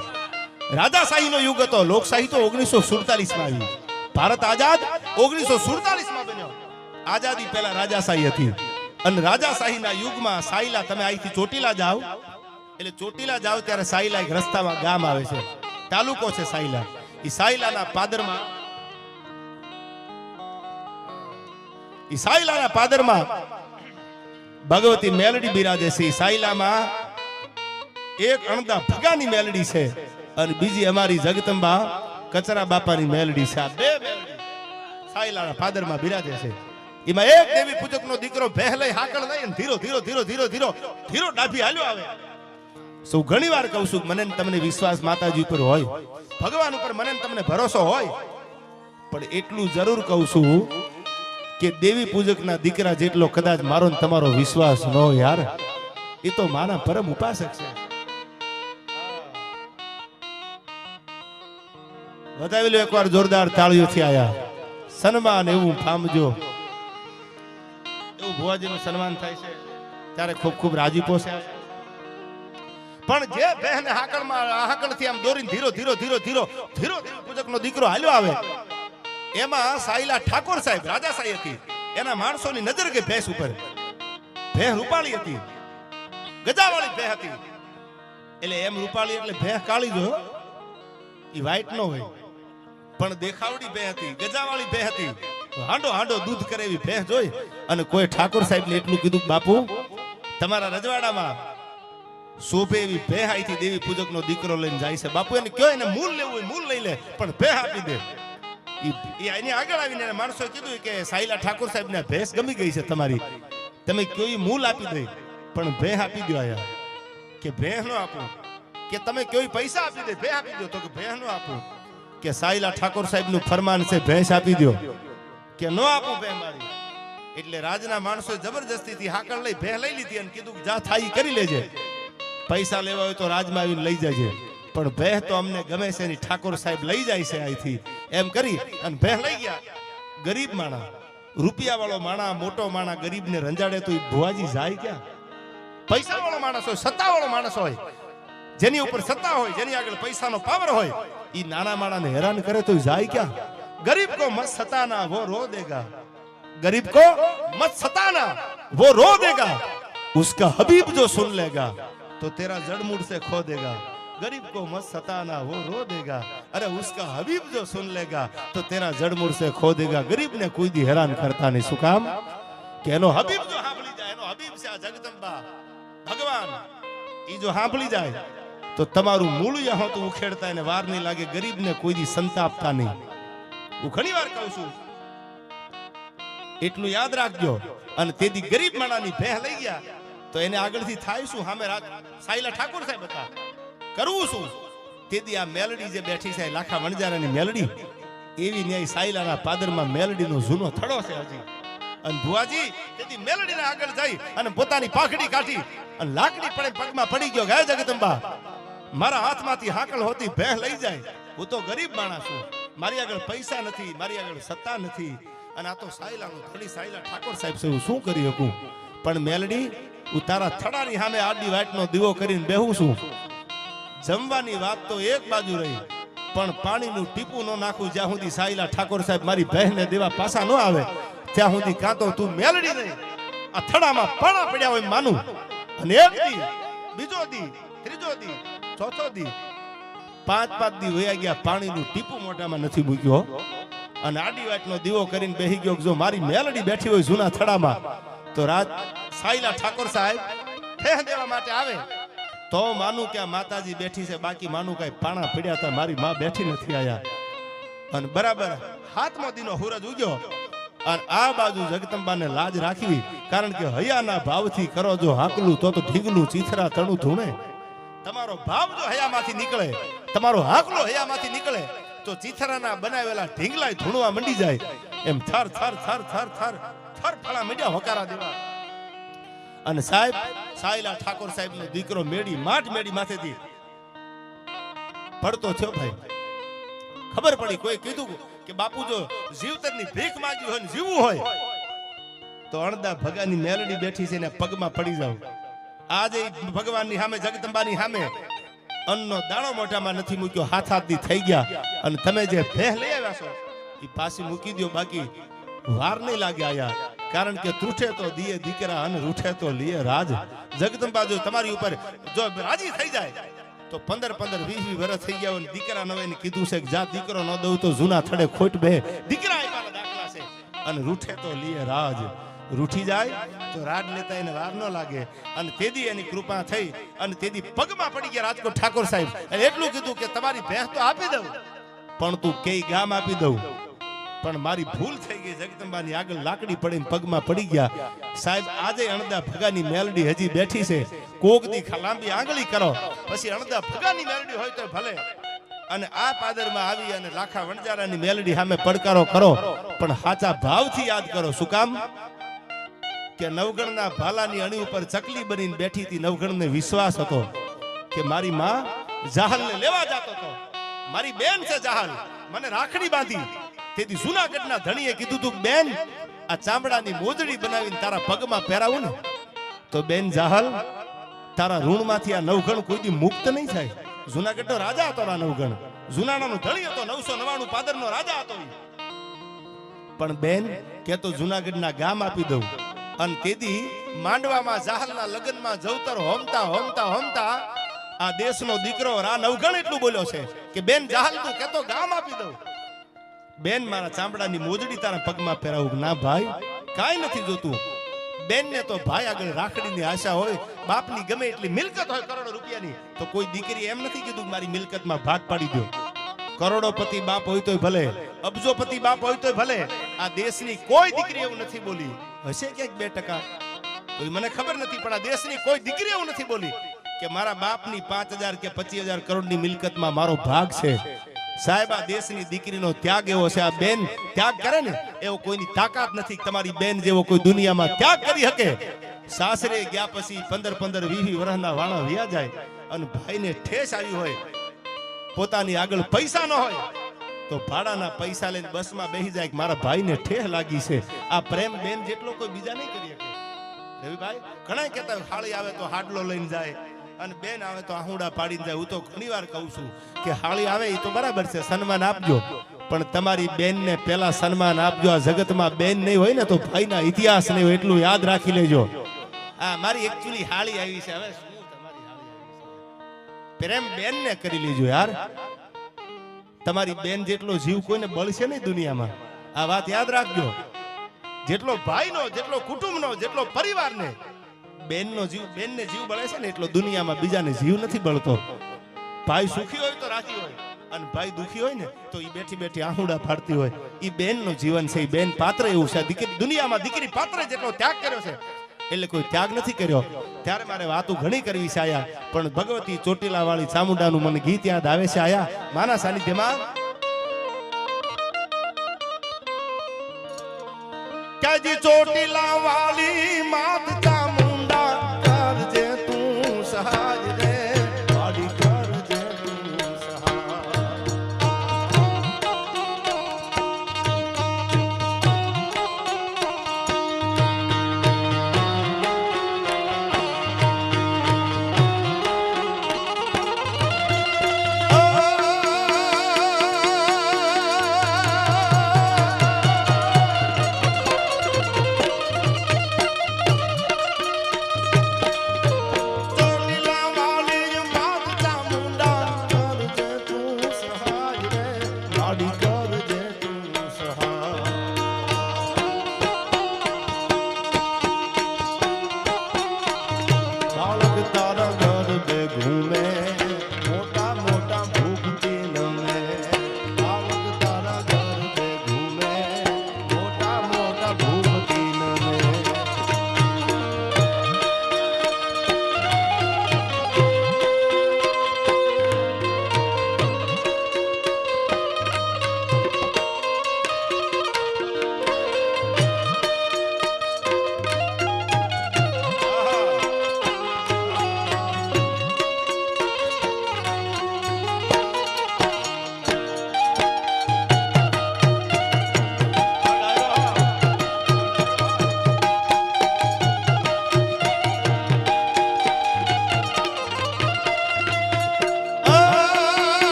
રાજાશાહીનો યુગ હતો, લોકશાહી તો 1947માં આવી. ભારત આઝાદ 1947માં બન્યો. આઝાદી પહેલા રાજાશાહી હતી, અને રાજાશાહીના યુગમાં સાયલા, તમે અહીંથી ચોટીલા જાઓ, એટલે ચોટીલા જાઓ ત્યારે સાયલા એક રસ્તામાં ગામ આવે છે, તાલુકો છે સાયલા. એ સાયલાના પાદરમાં ભગવતી મેલડી બિરાજે છે. સાયલામાં એક અણદા ભગાની મેલડી છે, અને બીજી અમારી જગદંબા કચરા બાપાની મેલડી છે. આ બે મેલડી સાયલાના પાદરમાં બિરાજે છે. એમાં એક દેવી પૂજકનો દીકરો પહેલે હાકળ લઈ અને ધીરો ધીરો ધીરો ધીરો ધીરો ધીરો ડાભી હાલ્યો આવે. સૌ ઘણી વાર કહું છું, મને તમને વિશ્વાસ માતાજી ઉપર હોય, ભગવાન ઉપર મને તમને ભરોસો હોય, પણ એટલું જરૂર કહું છું કે દેવી પૂજકના દીકરા જેટલો કદાચ મારો ને તમારો વિશ્વાસ ન હોય યાર, એ તો મારા પરમ ઉપાસક છે. વધાવી લો એકવાર જોરદાર તાળીઓથી આયા સન્માન એવું પામજો. એવું ભુવાજીનું સન્માન થાય છે ત્યારે ખૂબ ખૂબ રાજીપો છે. પણ જે બહેન હાકળથી આમ દોરીને ધીરો ધીરો ધીરો ધીરો ધીરો ધીરો પૂજકનો દીકરો હાલ્યો આવે, એમાં સાયલા ઠાકોર સાહેબ રાજાશાહી હતી, એના માણસોની નજર ગઈ ભેંસ ઉપર. ભેંસ રૂપાળી હતી, ગજાવાળી ભેંસ હતી. એટલે એમ રૂપાળી એટલે ભેંસ કાળી જો ઈ વ્હાઈટ નો હોય, પણ દેખાવડી ભેંસ હતી, ગજાવાળી ભેંસ હતી. હાંડો હાંડો દૂધ કરે એવી ભેંસ જોઈ અને કોઈ ઠાકોર સાહેબ ને એટલું કીધું, બાપુ તમારા રજવાડામાં શોભે એવી ભેંસ આઈથી દેવી પૂજક નો દીકરો લઈને જાય છે. બાપુ એને કયો એને મૂલ લેવું હોય મૂલ લઈ લે, પણ ભેંસ આપી દે. એની આગળ આવીને માણસોએ કીધું કે સાયલા ઠાકોર સાહેબ ને ભેંસ ગમી ગઈ છે તમારી, તમે કયો ઈ મૂલ આપી દે, પણ ભેંસ આપી દો. આયા કે ભેંસ નો આપું, કે તમે કયો પૈસા આપી દે, ભેંસ આપી દો. તો કે ભેંસ નો આપું, કે સાયલા ઠાકોર સાહેબ નું ફરમાન છે ભેંસ આપી દો, કે નો આપું ભેંસ મારી. એટલે રાજના માણસોએ જબરજસ્તીથી હાકળ લઈ ભેંસ લઈ લીધી અને કીધું જા થાય કરી લેજે, પૈસા લેવા હોય તો રાજમાં આવીને લઈ જજે, પણ ભેંસ તો અમને ગમે છે ની ઠાકોર સાહેબ લઈ જાય છે અહીંથી. એમ કરી અને ભેંસ લઈ ગયા. ગરીબ માણા, રૂપિયા વાળો માણા, મોટો માણા ગરીબને રંજાડે તો એ ભુવાજી જાય ક્યાં? પૈસા વાળો માણસ હોય, સત્તા વાળો માણસ હોય, જેની ઉપર સત્તા હોય, જેની આગળ પૈસાનો પાવર હોય, એ નાના માણાને હેરાન કરે તો જાય ક્યાં? गरीब को मत सताना वो रो देगा, गरीब को मत सताना वो रो देगा, उसका हबीब जो सुन लेगा तो तेरा जड़मूड़ से खो देगा. गरीब को मत सताना वो रो देगा, अरे उसका हबीब जो सुन लेगा तो तेरा जड़मूड़ से खो देगा. गरीब ने कोई दी हैरान करता नहीं. શું કામ? કે એનો હબીબ જો સાંભળી જાય, એનો હબીબ છે આ જગદંબા ભગવાન, ઈ જો સાંભળી જાય તો તમારું મૂળિયા હોતું ઉખેડતા એને વાર નહીં લાગે. ગરીબને કોઈ દી સંતાપતા નહીં. હું ઘણી વાર કહું છું, એટલું યાદ રાખજો. અને તેથી ગરીબ માણાની ભેહ લઈ ગયા તો એને આગળથી થાય શું? સામે સાયલા ઠાકોર સાહેબ હતા, કરવું શું? તેથી આ મેલડી જે બેઠી છે લાખા વણજારાની મેલડી, એવી ન્યાય સાયલાના પાદરમાં મેલડીનો જૂનો થડો છે હજી. અને ભુવાજી તેથી મેલડીના આગળ જઈ અને પોતાની પાખડી કાઢી અને લાકડી પડે પગમાં પડી ગયો. ગાય જગદંબા, મારા હાથમાંથી હાકળ હોતી ભેહ લઈ જાય. હું તો ગરીબ માણસ છું, મારી આગળ પૈસા નથી, મારી આગળ સત્તા નથી, અને આ તો સાયલાનું થડી સાયલા ઠાકોર સાહેબ છે, હું શું કરી શકું? પણ મેલડી, હું તારા થડાની સામે આડી વાટનો દીવો કરીને બેહું છું. જમવાની વાત તો એક બાજુ રહી, પણ પાણીનું ટીપું ન નાખું જ્યાં સુધી સાયલા ઠાકોર સાહેબ મારી બહેનને દેવા પાછા ન આવે ત્યાં સુધી કાં તો તું મેલડી નહીં, આ થડામાં પાણા પડ્યા હોય માનું. અને એક દી, બીજો દી, ત્રીજો દી, ચોથો દી, 5 દી વયા ગયા, પાણીનું ટીપું મોઢામાં નથી મૂક્યો. અને આડી વાટનો દીવો કરીને બેહી ગયો. જો મારી મેલડી બેઠી હોય જૂના થડામાં તો રાત સાયલા ઠાકોર સાહેબ ફેહ દેવા માટે આવે તો માનું કે આ માતાજી બેઠી છે, બાકી માનું કઈ પાણા પડ્યા હતા, મારી માં બેઠી નથી આયા. અને બરાબર 7મો દીનો સૂરજ ઉગ્યો અને આ બાજુ જગદંબાને લાજ રાખવી, કારણ કે હયાના ભાવથી કરો જો હાકલું તો ઢીંગલું ચીથરા તણું ધૂણે. તમારો ભાવ જો હયામાંથી નીકળે, તમારો હાકલો હયામાંથી નીકળે તો ચીથરાના બનાવેલા ઢીંગલાય ધૂણવા મંડી જાય. એમ થર થર થર થર થર થર ફળા મંડ્યા હકારા દેવા. અને સાહેબ સાયલા ઠાકોર સાહેબ નો દીકરો મેડી માથેથી પડતો થયો. ભાઈ ખબર પડી, કોઈ કીધું કે બાપુ જો જીવતરની ભીખ માંગી હોય ને જીવવું હોય તો અણદા ભગાની મેલડી બેઠી છે ને પગમાં પડી જાવ. આજે ભગવાનની સામે, જગદંબાની સામે અન્નનો દાણો મોઢામાં નથી મૂક્યો, હાથાથી થઈ ગયા. અને તમે જે ભેહ લઈ આવ્યા છો એ પાછી મૂકી દો, બાકી વાર નહીં લાગે આયા. કારણ કે તૂઠે તો દીએ દીકરા અને રૂઠે તો લીએ રાજ. જગદંબા જો તમારી ઉપર જો રાજી થઈ જાય તો 15-20 વર્ષ થઈ ગયા હોય, દીકરા નવે કીધું છે કે જા દીકરો ન દઉં તો જૂના થડે ખોટ બે, દીકરા આપ્યાના દાખલા છે. અને રૂઠે તો લીએ રાજ, રૂઠી જાય તો રાજ લેતા એને વાર ન લાગે. અને તેદી એની કૃપા થઈ અને તેદી પગમાં પડી ગયા રાજકોટ ઠાકોર સાહેબ. અને એટલું કીધું કે તમારી ભેંસ તો આપી દઉં, પણ તું કઈ ગામ આપી દઉં, પણ મારી ભૂલ થઈ ગઈ. જગદંબાની આગળ લાકડી પડીને પગમાં પડી ગયા. સાહેબ આજે અણદા ભગાની મેલડી હજી બેઠી છે, કોક દી લાંબી આંગળી કરો પછી અણદા ભગાની મેલડી હોય તો ભલે. અને આ પાદરમાં આવી અને લાખા વણજારાની મેલડી સામે પડકારો કરો, પણ સાચા ભાવથી યાદ કરો. શું કામ? કે નવગણના ભાલાની અણી ઉપર ચકલી બનીને બેઠી હતી. નવગણને વિશ્વાસ હતો કે મારી માં જાહલને લેવા જતો હતો, મારી બેન છે જાહલ, મને રાખડી બાંધી. તેથી જૂનાગઢના ધણીએ કીધું તું બેન આ ચામડાની મોજડી બનાવીને તારા પગમાં પહેરાવું ને તો બેન જાહલ તારા ઋણમાંથી આ નવગણ કોઈ દી મુક્ત નહીં થાય. જૂનાગઢનો રાજા હતો આ નવગણ, જૂનાણાનો ધણી હતો, 999 પાદરનો રાજા હતો. પણ બેન કે તો જૂનાગઢના ગામ આપી દઉં. અને તેથી માંડવામાં જાહલના લગ્નમાં જવતર હોમતા હોમતા હોમતા આ દેશનો દીકરો રા નવગણ એટલું બોલ્યો છે કે બેન જાહલ તું કે તો ગામ આપી દઉં. બેન મારા ચામડાની મોજડી તારા પગમાં પહેરાવું. ના ભાઈ કાઈ નથી જોતું. બેન ને તો ભાઈ આગળ રાખડીની આશા હોય. બાપની ગમે એટલી મિલકત હોય કરોડો રૂપિયાની તો કોઈ દીકરી એમ નથી કીધું મારી મિલકતમાં ભાગ પાડી દો. કરોડોપતિ બાપ હોય તોય ભલે, અબજોપતિ બાપ હોય તોય ભલે, આ દેશની કોઈ દીકરી એવું નથી બોલી. હશે ક્યાંક 2% તો મને ખબર નથી, પણ આ દેશની કોઈ દીકરી એવું નથી બોલી કે મારા બાપની 5000 કે 25000 કરોડની મિલકતમાં મારો ભાગ છે. સાહેબ આ દેશની દીકરીનો ત્યાગ એવો છે. આ બેન ત્યાગ કરે ને એવો કોઈની તાકાત નથી. તમારી બેન જેવો કોઈ દુનિયામાં ત્યાગ કરી શકે. સાસરે ગયા પછી 15 20 વર્ષના વાણા વ્યા જાય અને ભાઈને ઠેસ આવી હોય, પોતાની આગળ પૈસા ન હોય તો ભાડાના પૈસા લઈને બસમાં બેસી જાય કે મારા ભાઈને ઠેહ લાગી છે. આ પ્રેમ બેન જેટલો કોઈ બીજા નહીં કરી શકે. રવિભાઈ ઘણા કહેતા હાળી આવે તો હાડલો લઈને જાય અને બેન આવે તો આહુડા પાડીને જાય. હું તો ઘણીવાર કહું છું કે હાળી આવે એ તો બરાબર છે, સન્માન આપજો, પણ તમારી બેનને પહેલા સન્માન આપજો. આ જગતમાં બેન નહીં હોય ને તો ભાઈના ઇતિહાસ નહીં હોય, એટલું યાદ રાખી લેજો. આ મારી એકચ્યુઅલી હાળી આવી છે. હવે શું તમારી હાળી આવી છે? પ્રેમ બેનને કરી લેજો યાર. તમારી બેન જેટલો જીવ કોઈને બળશે નહીં દુનિયામાં. આ વાત યાદ રાખજો. જેટલો ભાઈનો, જેટલો કુટુંબનો, જેટલો પરિવારને બેનનો જીવ, બેનને જીવ બળે છે ને એટલો દુનિયામાં બીજાને જીવ નથી બળતો. ભાઈ સુખી હોય તો રાજી હોય અને ભાઈ દુખી હોય ને તો ઈ બેઠી બેઠી આહુડા ફાડતી હોય. ઈ બેનનું જીવન છે. ઈ બેન પાત્ર એવું છે. દીકરી દુનિયામાં દીકરી પાત્ર જેટલો ત્યાગ કર્યો છે એટલે કોઈ ત્યાગ નથી કર્યો. ત્યારે મારે વાતો ઘણી કરવી છે આયા, પણ ભગવતી ચોટીલા વાળી ચામુંડાનું મને ગીત યાદ આવે છે આયા માના સાનિધ્યમાં. કાજી ચોટીલા વાળી માત ચામુંડા કરજે તું સહાજ રે, વાળી કરજે તું સહાજ.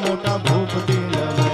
મોટા ભૂપતી નમે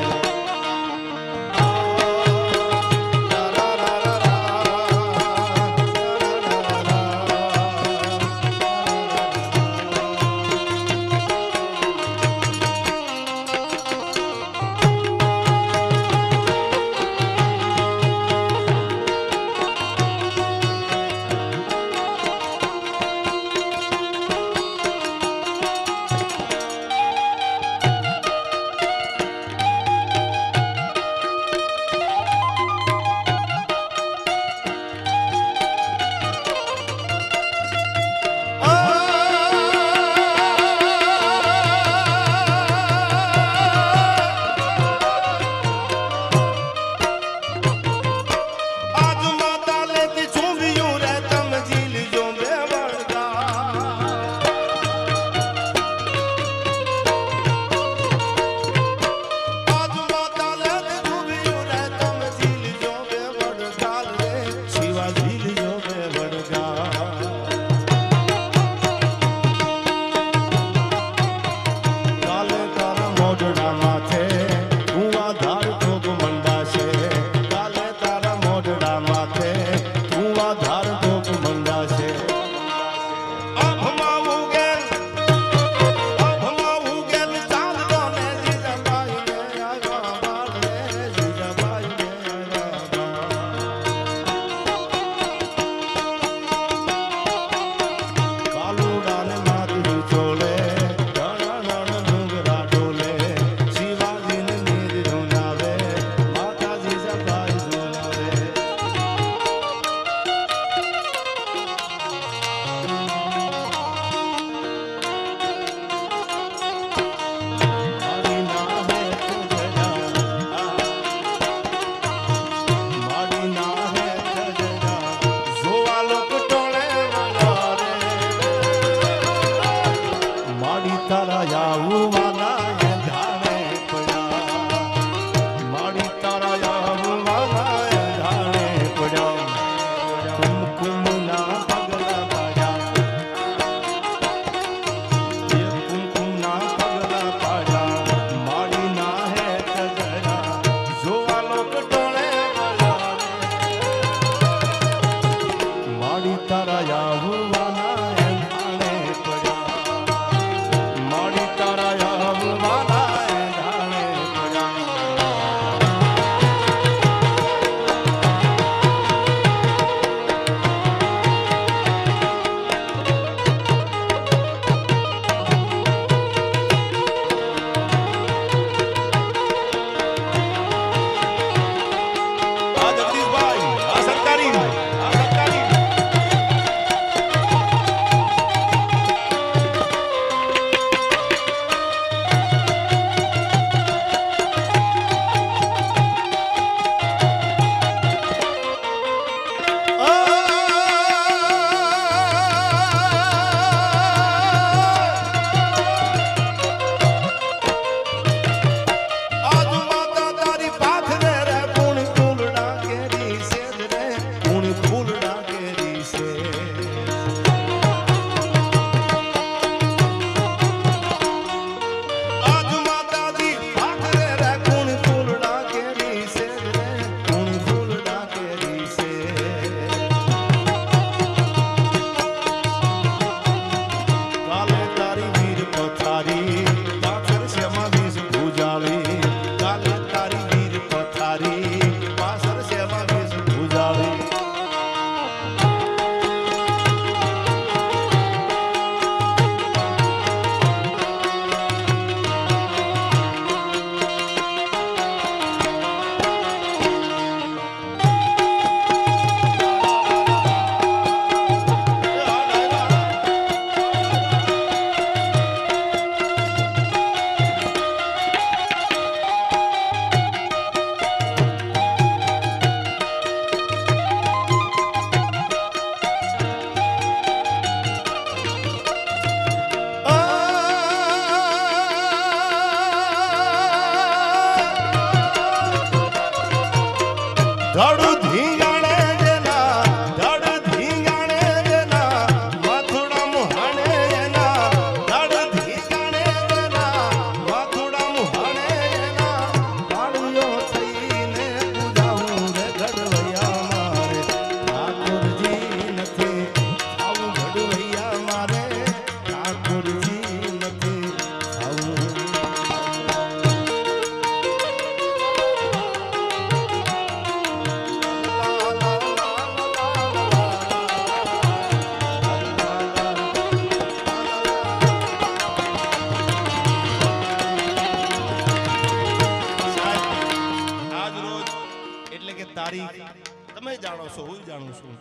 જાણો છો હું જાણું છું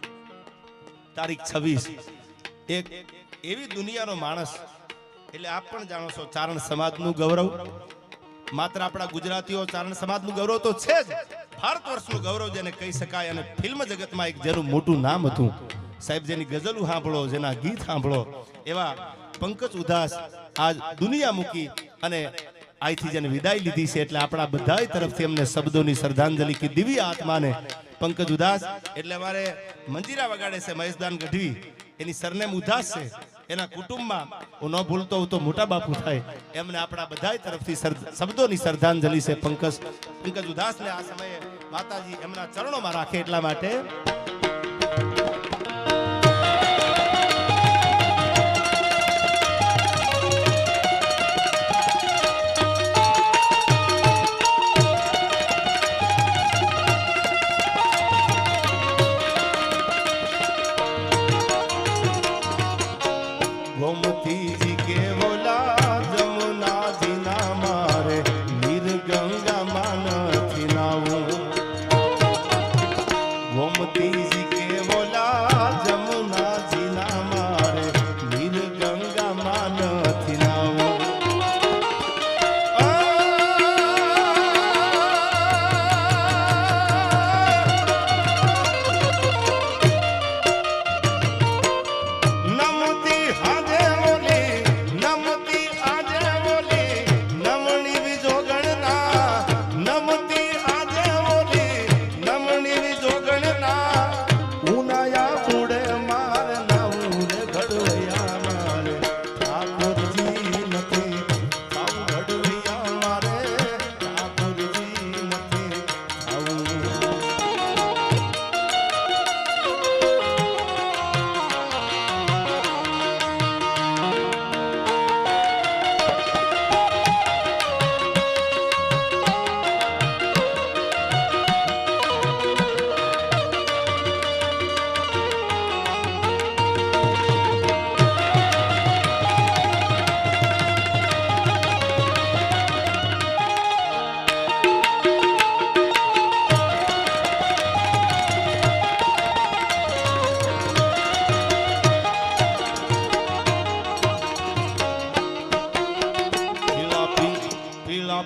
તારીખ 26 એક એવી દુનિયાનો માણસ એટલે આપ પણ જાણો છો ચારણ સમાજનું ગૌરવ માત્ર આપણા ગુજરાતીઓ ચારણ સમાજનું ગૌરવ તો છે જ ભારત વર્ષનું ગૌરવ જેને કહી શકાય અને ફિલ્મ જગતમાં એક જેનું મોટું નામ હતું સાહેબ જેની ગઝલો સાંભળો જેના ગીત સાંભળો એવા પંકજ ઉધાસ આજ દુનિયા મૂકી અને અહીંથી જેને વિદાય લીધી છે એટલે આપણા બધાય તરફથી એમને શબ્દોની શ્રદ્ધાંજલિ કે દિવ્ય આત્માને પંકજ ઉધાસ એટલે અમારે મંજીરા વગાડે છે મહેશદાન ગઢવી એની સરનેમ ઉધાસ છે એના કુટુંબમાં હું ન ભૂલતો હું તો મોટા બાપુ થાય એમને આપણા બધાય તરફથી શબ્દોની શ્રદ્ધાંજલિ છે પંકજ ઉધાસને આ સમયે માતાજી એમના ચરણોમાં રાખે એટલા માટે गोमती जी के बोला जमुना जी ना मारे नीर गंगा मान थी नाऊ गोमती जी के बोला जमुना जी ना मारे नीर गंगा मान थी नाऊ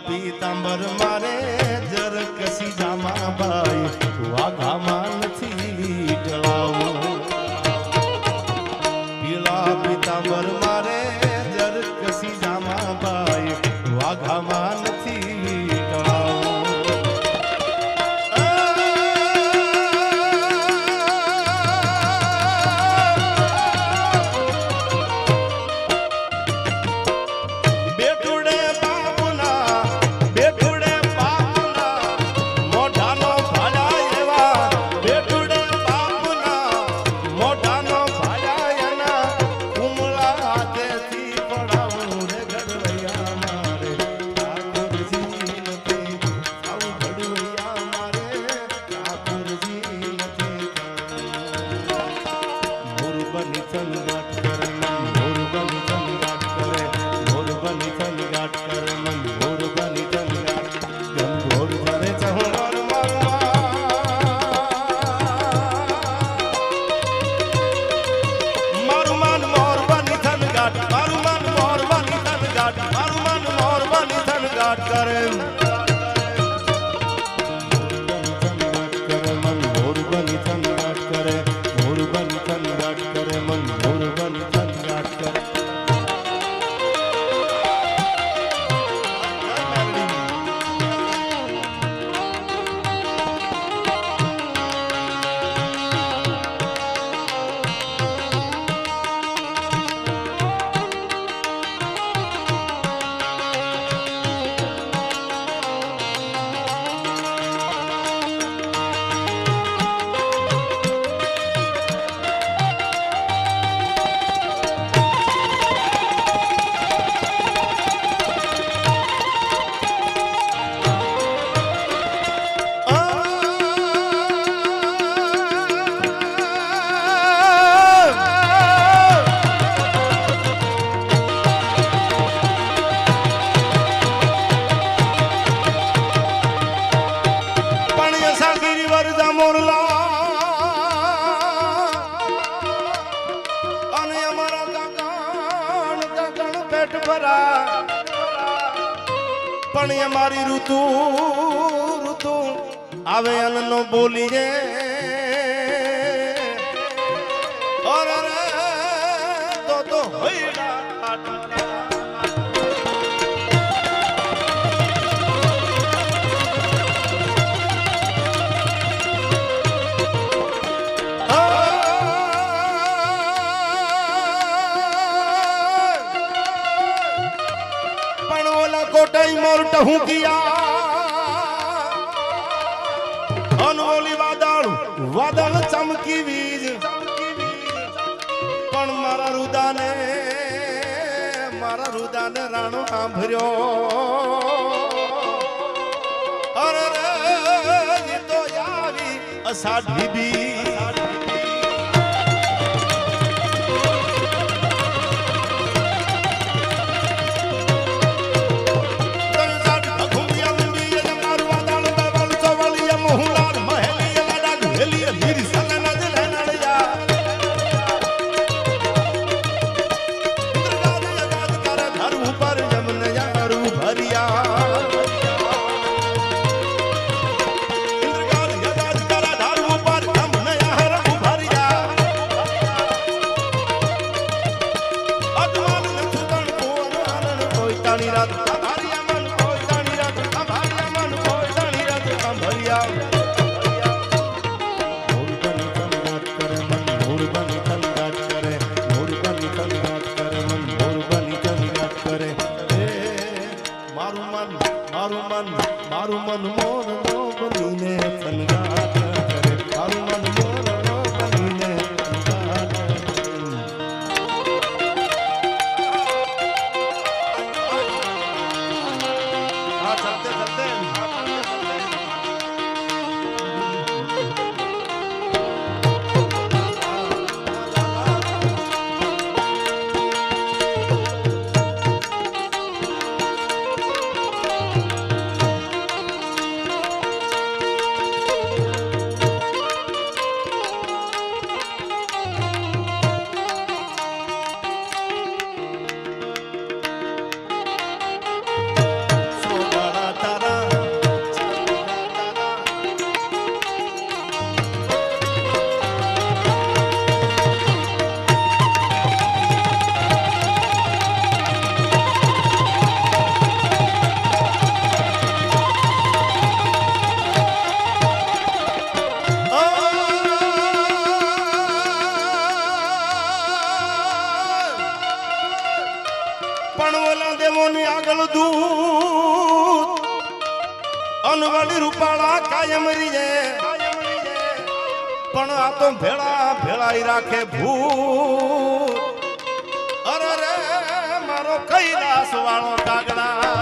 પીતાંબર મારે જર કસી જામા ભાઈ વાઘામાં નથી ટળાવું પીળા પીતાંબર મારે જર કસી જામા ભાઈ વાઘામાં નથી ટળાવું પણ અમારી ઋતુ ઋતુ આવે અનનો બોલીએ તો હૈડા कोटाई मोरट हूँ किया अनवोली वादळ वादळ चमकी वीज पण मारा रुदाने राणो सांभर्यो अरे रे तो यावी असाढी बी મારું મન મોર નો બનીને થનગાટ કરે મારું મન મોર નો બનીને થનગાટ કરે હા ચલતે ચલતે આગળ દૂત અનવડી રૂપાળા કાયમ રીજે પણ આ તો ભેળા ભેળાઈ રાખે ભૂત અરે રે મારો કૈલાસ વાળો કાગડા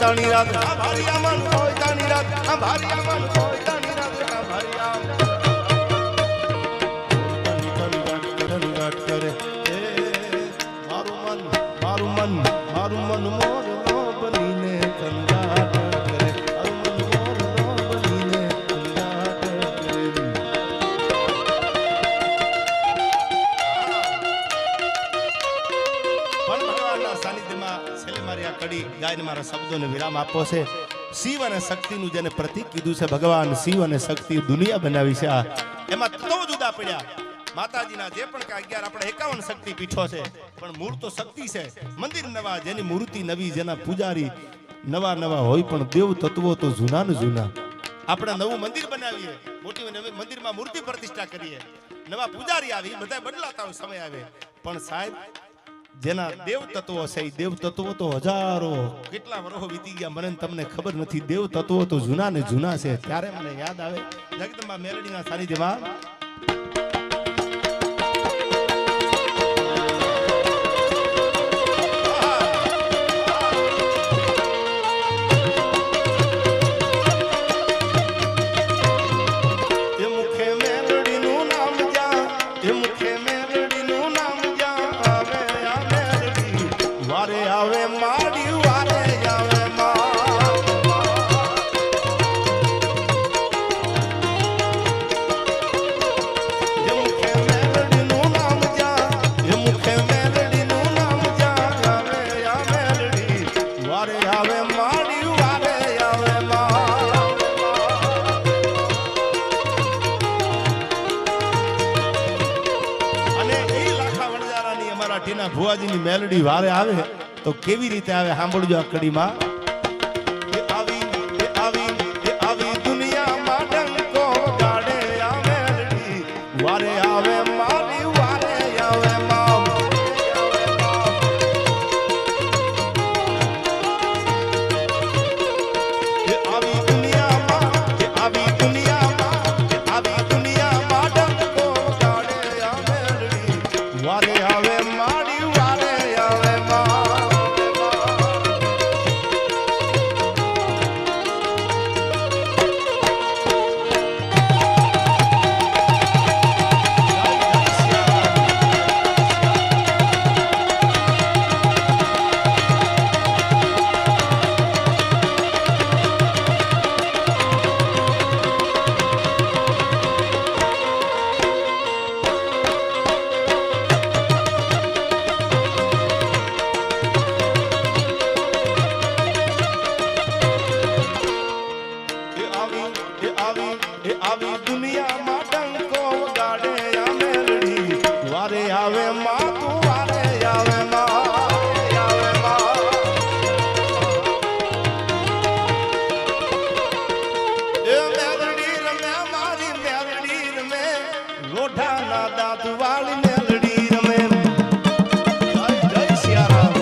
તાણી રાત ભારિયા મન કોઈ તાણી રાત ભારિયા મન કોઈ તાણી રાત ભારિયા કરે મારું મન મોર નો બનીને કંગાટ કરે મારું મન મોર નો બનીને કંગાટ કરે પણ ભગવાનના સાનિધ્યમાં છેલ્લે મારી આ કડી ગાયને મારા શબ્દોને વિરામ આપવો છે શિવ અને શક્તિનું જેને પ્રતીક કીધું છે ભગવાન શિવ અને શક્તિ દુનિયા બનાવી છે આ એમાં તત્વો જુદા પડ્યા માતાજીના જે પણ કે 11 આપણે 51 શક્તિ પીઠો છે પણ મૂળ તો શક્તિ છે મંદિર નવા જેની મૂર્તિ નવી જેના પૂજારી નવા નવા હોય પણ દેવ તત્વો તો જૂના ને જૂના આપણે નવું મંદિર બનાવીએ મોટી મંદિરમાં મૂર્તિ પ્રતિષ્ઠા કરીએ નવા પૂજારી આવી બધા બદલાતા હોય સમય આવે પણ સાહેબ જેના દેવ તત્વો છે, એ દેવ તત્વો તો હજારો કેટલા વર્ષો વીતી ગયા, મને ને તમને ખબર નથી. દેવ તત્વો તો જૂના ને જૂના છે. ત્યારે મને યાદ આવે જગદંબા મેલડીના સાનિધ્યમાં ભુવાજીની મેલડી વારે આવે તો કેવી રીતે આવે સાંભળજો આ કડીમાં. આવી દુનિયામાં ડંકો ગાડે આ મેલડી વારે આવે મારી વારે આવે મામ. આવી દુનિયામાં ડંકો ગાડે આ મેલડી વારે આવે મારી આવી દુનિયામાં ડંકો ગાડે આ મેલડી વારે આવે માં તું વારે આવે એ મેલડી રમે મારી મેલડી રમે લોઢાના દાંત વાળી મેલડી રમે. જય સિયારામ.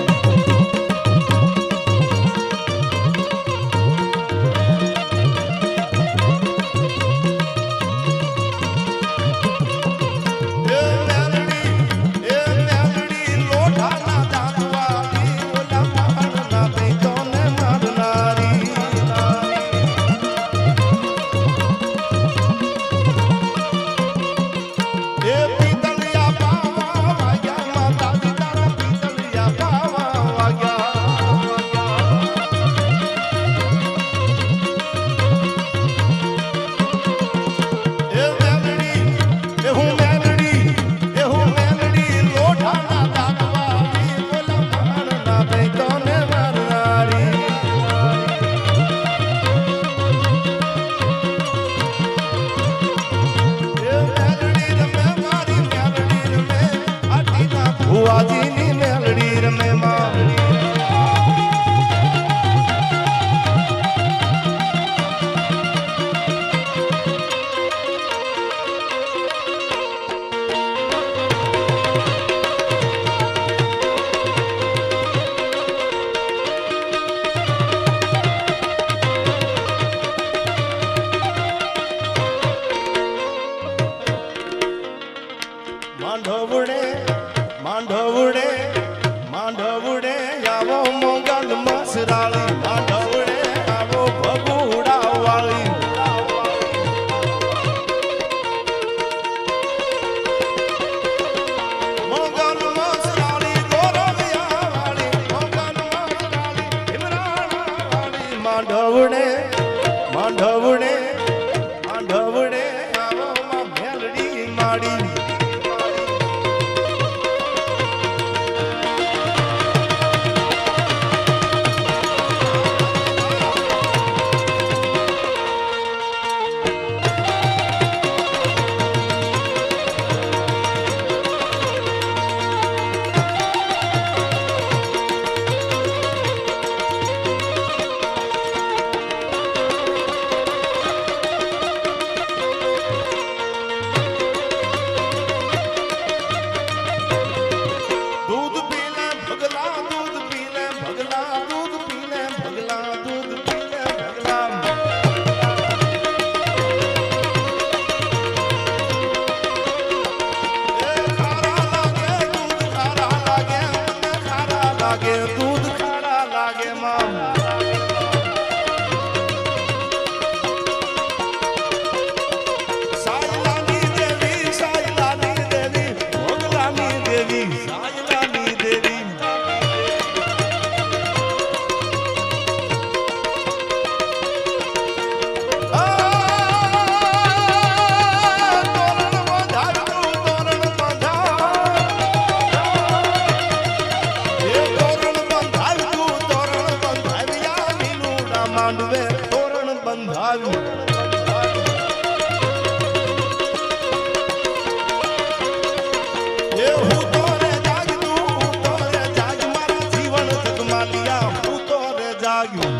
ભુવાજીની મેલડી રમે માંડવડે આવો મોગલ મસરાળી માંડવડે આવો ભગુડા વાળી મોગલ મસરાળી ગોરવિયા વાળી મોગલ મસરાળી હિમરાણા વાળી માંડવડે આવો માં મેલડી માડી. માંડવે તોરણ બંધાવ્યું એ હું તો રે જાગતું હું તો રે જાગ મારા જીવન જગમાલિયા હું તો રે જાગ્યું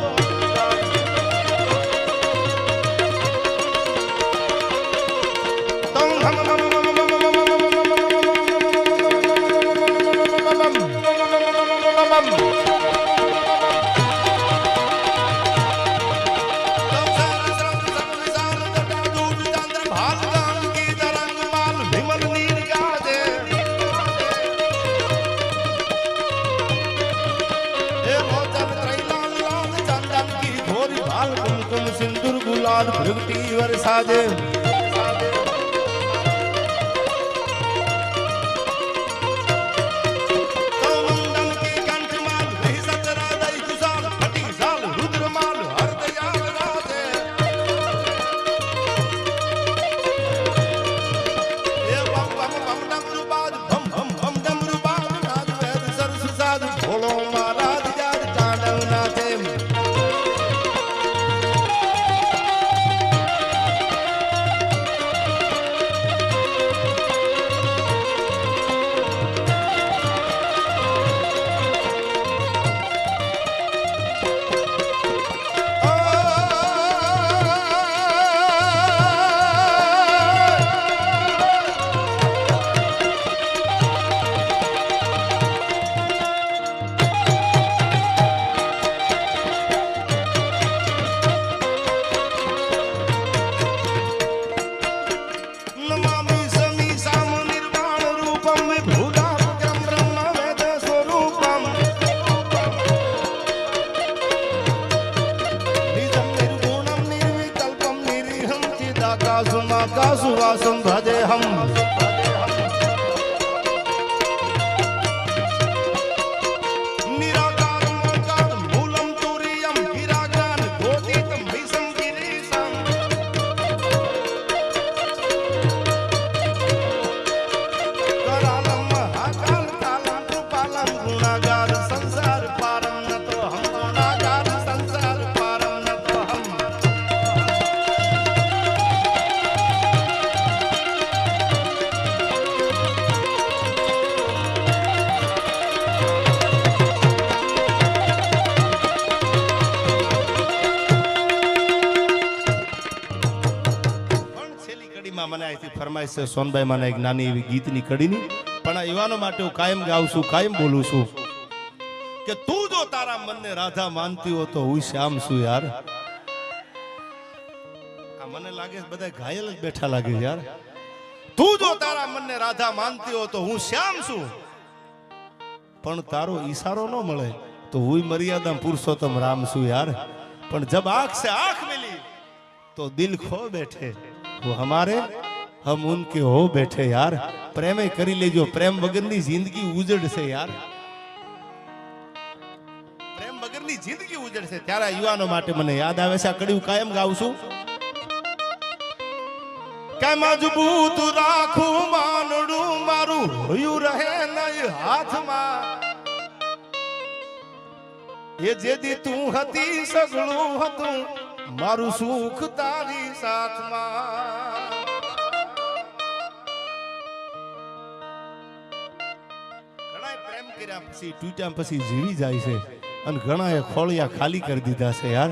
सिंदूर गुलाल भृगटी वरसाजे सुवासम भजे हम निराकार मोकार मूलम तुरियम गिरागान गोदितम भीषम गिरीशम करालम महाकाल कालम कृपालम गुणागार संसार पारम न तो हम गुणागार संसार पारम न तो हम મને અહીંથી ફરમાઈશ છે સોનભાઈ મને એક નાની એવી ગીતની કડીની પણ આ યુવાનો માટે હું કાયમ ગાઉં છું કાયમ બોલું છું કે તું જો તારા મનને રાધા માનતી હો તો હું શ્યામ છું યાર આ મને લાગે બધા ઘાયલ જ બેઠા લાગે યાર તું જો તારા મનને રાધા માનતી હો તો હું શ્યામ છું પણ તારો ઈશારો ન મળે તો હું મર્યાદા પુરુષોત્તમ રામ છું યાર પણ જબ आंख से आंख मिली तो दिल खो बैठे वो हमारे हम उनके हो बैठे यार प्रेम करी लेजो प्रेम वगરની જિંદગી ઉજળશે યાર પ્રેમ વગરની જિંદગી ઉજળશે ત્યારે યુવાનો માટે મને યાદ આવે છે આ કડીયું કાયમ ગાઉં છું કે મજબૂત રાખું માનડું મારું હોયું રહે નહીં હાથમાં એ જેદી તું હતી સગળું હતું મારું સુખ તારી સાથમાં ઘણા પ્રેમ કર્યા પછી તૂટ્યા પછી જીવી જાય છે અને ઘણાએ ખોળિયા ખાલી કરી દીધા છે યાર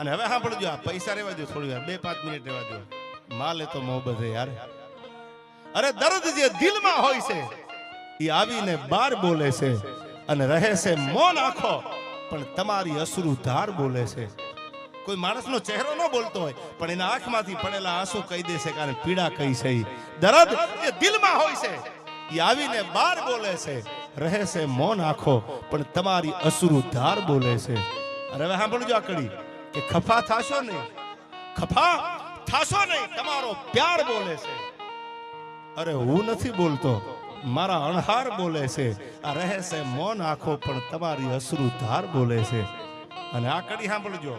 અને હવે સાંભળજો આ પૈસા રહેવા દો થોડી વાર 2-5 મિનિટ રહેવા દો માલ એ તો મોહબ્બત છે યાર અરે દર્દ જે દિલમાં હોય છે એ આવીને બહાર બોલે છે અને રહે છે મૌન આંખો પણ તમારી અશ્રુ ધાર બોલે છે કોઈ માણસનો ચહેરો ન બોલતો હોય પણ એના આંખમાંથી પડેલા આંસુ કહી દેશે કારણ પીડા કઈ છે દર્દ જે દિલમાં હોય છે એ આવીને બહાર બોલે છે રહે છે મૌન આંખો પણ તમારી અશ્રુ ધાર બોલે છે અને હવે સાંભળજો આ કડી કે ખફા થાશો નહીં તમારો પ્યાર બોલે છે અરે હું નથી બોલતો મારા અણહાર બોલે છે આ રહે છે મૌન આંખો પણ તમારી અશ્રુ ધાર બોલે છે અને આ કડી સાંભળજો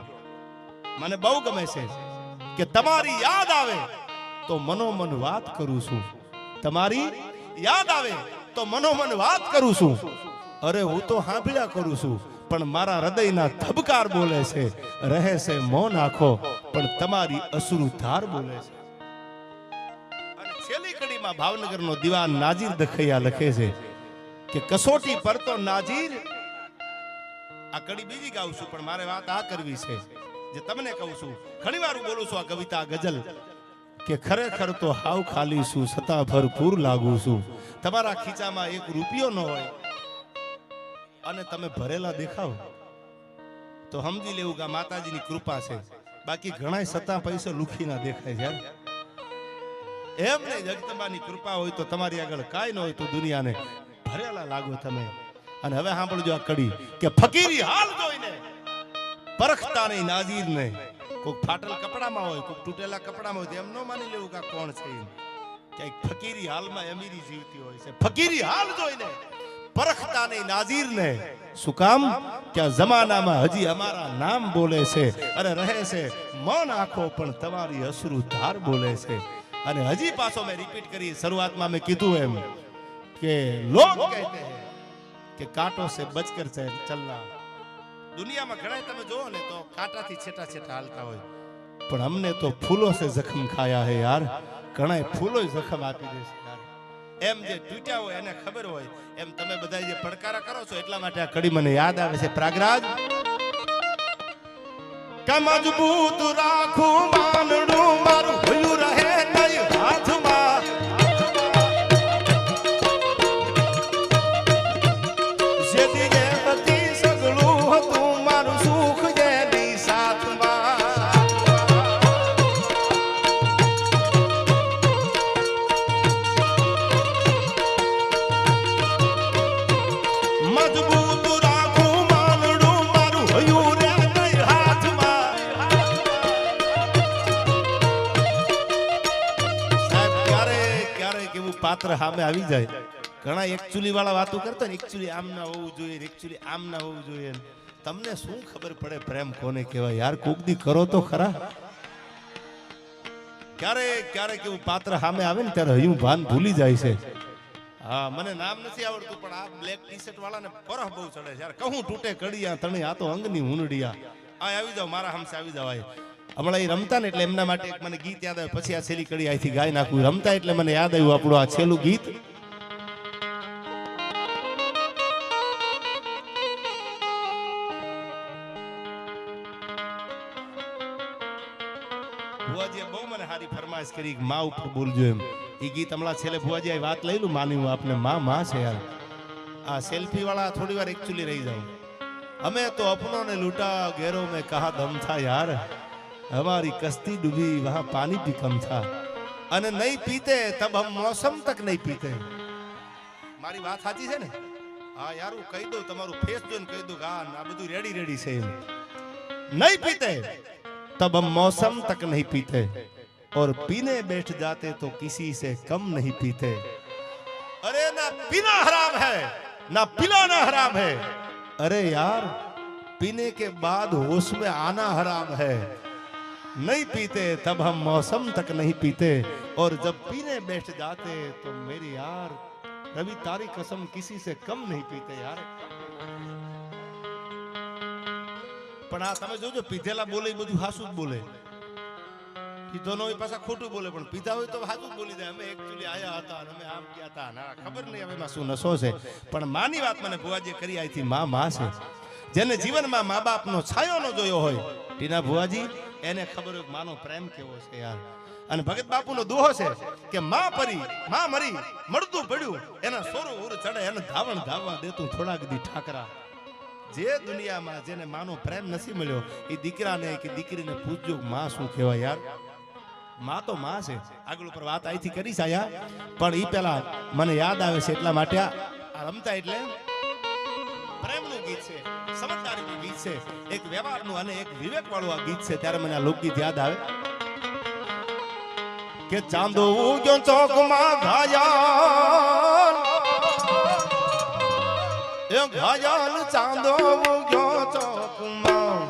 મને બહુ ગમે છે કે તમારી યાદ આવે તો મનોમન વાત કરું છું તમારી યાદ આવે તો મનોમન વાત કરું છું અરે હું તો સાંભળ્યા કરું છું પણ મારા હૃદયના ધબકાર બોલે છે. રહે છે મૌન આંખો પણ તમારી અશ્રુ ધાર બોલે છે. અને છેલ્લી કડીમાં ભાવનગરનો દીવાન નાજીર દખૈયા લખે છે કે કસોટી પર તો નાજીર. આ કડી બીજી ગાઉં છું પણ મારે વાત આ કરવી છે જે તમને કહું છું. ઘણી વાર બોલું છું આ કવિતા ગઝલ કે ખરેખર તો હાવ ખાલી છું છતાં ભરપૂર લાગુ છું. તમારા ખીચામાં એક રૂપિયો ન હોય અને તમે ભરેલા દેખાવ તો સમજી લેવું કે માતાજીની કૃપા છે. બાકી ઘણા છતાં પૈસા લુખીના દેખાય છે. એમ નહીં, જગદંબાની કૃપા હોય તો તમારી આગળ કાંઈ ન હોય તો દુનિયાને ભરેલા લાગો તમે. અને હવે સાંભળજો આ કડી કે ફકીરી હાલ જોઈને પરખતા નહીં નાજીર ને. કોઈક ફાટલ કપડામાં હોય, કોઈક તૂટેલા કપડામાં હોય, એમ ન માની લેવું કે કોણ છે. ક્યાંક ફકીરી હાલમાં અમીરી જીવતી હોય છે. ફકીરી હાલ જોઈને પરખતા નહીં નાજીર ને. શું કામ? કે આ જમાનામાં હજી અમારા નામ બોલે છે અને રહે છે મૌન આંખો પણ તમારી અશ્રુ ધાર બોલે છે. અને હજી પાછો મેં રિપીટ કરી, શરૂઆતમાં મેં કીધું એમ કે લોગ કહેતે હૈ કે કાંટો સે બચકર ચલના. દુનિયામાં ઘણા તમે જોવો ને તો કાંટાથી છેટા છેટા હાલતા હોય, પણ અમને તો ફૂલો સે જખમ ખાયા હે યાર. ઘણા ફૂલો જખમ આપી દે છે યાર. એમ જે તૂટ્યા હોય એને ખબર હોય, એમ તમે બધા જે પડકારા કરો છો એટલા માટે આ કડી મને યાદ આવે છે. પ્રાગરાજ કે મજબૂત રાખું માનડું મારું ભયું રહે નહીં હાથમાં. જેથી જે હતી સગળું હતું મારું સુખ જેની સાથમાં. મજબૂત રાખું માનડું મારું ભયું રહે નહીં હાથમાં. સાહેબ ક્યારેક એવું પાત્ર સામે આવી જાય. ઘણા એકચ્યુઅલી વાળા વાતો કરતા ને, એકચ્યુઅલી આમ ના હોવું જોઈએ, એકચ્યુઅલી આમ ના હોવું જોઈએ. તમને શું ખબર પડે પ્રેમ કોને કહેવાય યાર? કોક દી કરો તો ખરા. ક્યારેક એવું પાત્ર સામે આવે ને ત્યારે હયું ભાન ભૂલી જાય છે. હા, મને નામ નથી આવડતું પણ આ બ્લેક ટી શર્ટ વાળાને પરહ બહુ ચડે છે યાર. કહું તૂટે કડિયા તણી, આ તો અંગની હુંડિયા. આ આવી જાવ, મારા હમસે આવી જાવ. હમણાં એ રમતા ને એટલે એમના માટે એક મને ગીત યાદ આવે. પછી આ છેલ્લી કડી અહીંથી ગાઈ નાખું. રમતા એટલે મને યાદ આવ્યું આપણું આ છેલ્લું ગીત. ભુવાજીએ બહુ મને સારી ફરમાઈશ કરી માં ઉપર બોલજો એમ. એ ગીત હમણાં છેલ્લે ભુવાજી આ વાત લઈ લું માની હું આપને માં છે યાર. આ સેલ્ફી વાળા થોડી વાર એકચ્યુઅલી રહી જાઉં. हमें तो अपनों ने लूटा गैरों में कहा दम था यार, हमारी कश्ती डूबी वहां पानी भी कम था, અને નહીં પીતે તબ હમ મૌસમ તક નહીં પીતે. મારી વાત સાચી છે ને? હા યાર, હું કહી દઉં, તમારું ફેસ જોઈને કહી દઉં કે આ બધું રેડી છે એમ. નહીં પીતે तब हम मौसम तक नहीं पीते और पीने बैठ जाते तो किसी से कम नहीं पीते. अरे ना पीना हराम है ना पिलाना हराम है. अरे यार, पीने के बाद होश में आना हराम है. नहीं पीते तब हम मौसम तक नहीं पीते और जब पीने बैठ जाते तो मेरी यार रवि तारी कसम किसी से कम नहीं पीते यार. પણ આ તમે જોજો, પીધેલા બોલે બધું હાસું જ બોલે. પીધો નો પાછા ખોટું બોલે, પણ પીધા હોય તો હાસું જ બોલી જાય. અમે એકચ્યુઅલી આયા હતા અને અમે આમ ગયા હતા, ના ખબર નહીં હવે એમાં શું નશો છે. પણ માની વાત મને ભુવાજી કરી આઈથી માં છે. જેને જીવનમાં મા બાપનો છાયો ન જોયો હોય ટીના ભુવાજી, એને ખબર હોય માનો પ્રેમ કેવો છે યાર. અને ભગત બાપુનો દોહો છે કે માં પરી માં મરી મળતું પડ્યું એના સોરો ઉર ચડે એને ધાવણ ધાવવા દેતું થોડાક દી ઠાકરા. જે દુનિયામાં જેને માનો પ્રેમ નથી મળ્યો એ દીકરાને કે દીકરીને પૂછજો માં શું કહેવાય યાર. માં તો માં છે. આગળ ઉપર વાત અહીંથી કરી આયા, પણ એ પેલા મને યાદ આવે છે એટલા માટે આ રમતા એટલે પ્રેમનું ગીત છે, સમજદારીનું ગીત છે, એક વ્યવહારનું અને એક વિવેક વાળું આ ગીત છે. ત્યારે મને આ લોકગીત યાદ આવે કે ચાંદો ઉગ્યો ચોકમાં ઘાયલ, એ ઘાયલ ચાંદો ઉગ્યો ચોકમાં,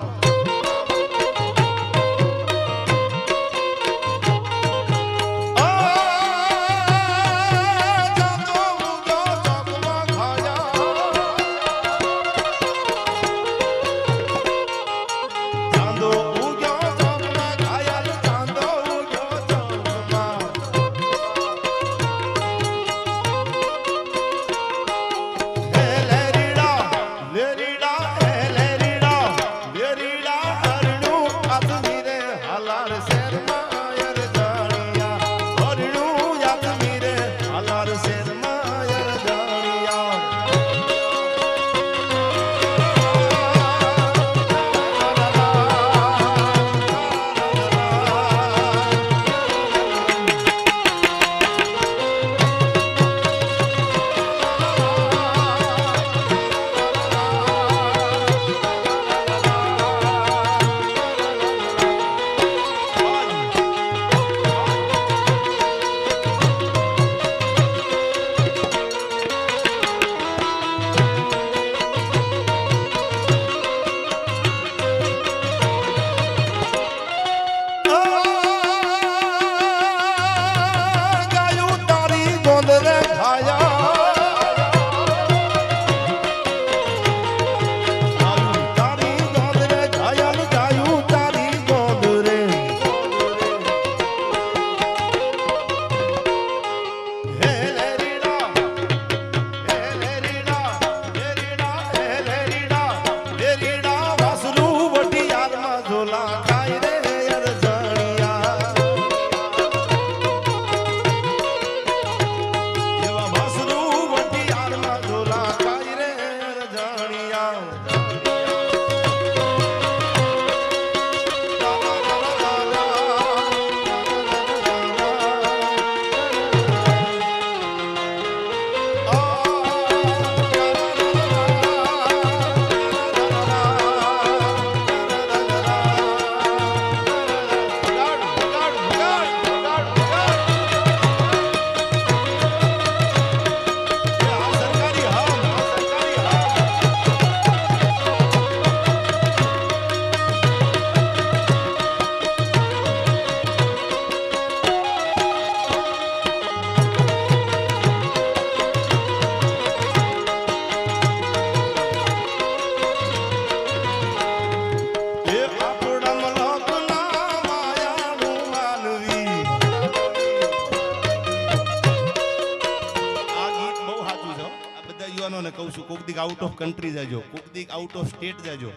કહું છું, કોક દીક આઉટ ઓફ કન્ટ્રી જાજો, કોક દીક આઉટ ઓફ સ્ટેટ જાજો,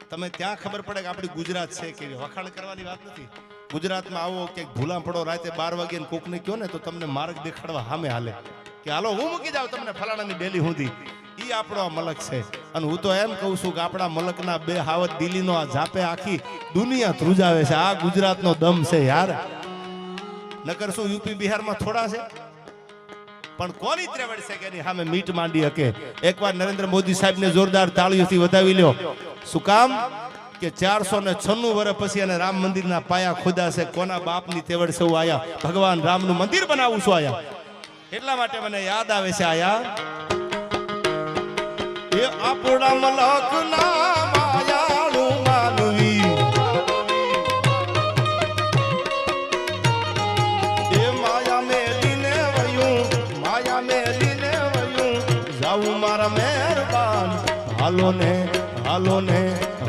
તમે ત્યાં ખબર પડે કે આપણી ગુજરાત છે કે વખાણ કરવાની વાત નથી. ગુજરાતમાં આવો કે ભૂલા પડો રાતે 12 વાગે ને કોકને કહો ને તો તમને માર્ગ દેખાડવા સામે હાલે કે હાલો હું મૂકી જાઉં તમને ફલાણાની ડેલી સુધી. ઈ આપણો આ મલક છે. અને હું તો એમ કહું છું કે આપણા મલકના બે હાવત દિલ્હીનો આ જાપે આખી દુનિયા ધ્રુજાવે છે. આ ગુજરાતનો દમ છે યાર. નકર શું યુપી બિહારમાં થોડા છે? પણ કોની ત્રેવડ છે કે એની સામે મીટ માંડી શકે? એકવાર નરેન્દ્ર મોદી સાહેબને જોરદાર તાળીઓથી વધાવી લ્યો. શું કામ? કે 496 વર્ષ પછી અને રામ મંદિરના પાયા ખોદા છે. કોના બાપની તેવડ છે? હું આયા ભગવાન રામનું મંદિર બનાવું છું આયા. એટલા માટે મને યાદ આવે છે આયા એ આપણા મલકના માયાળું માનવી, એ માયા મેલીને વયું, માયા મેલીને વયું જાવું મારા મહેરબાન. હાલો ને હાલો ને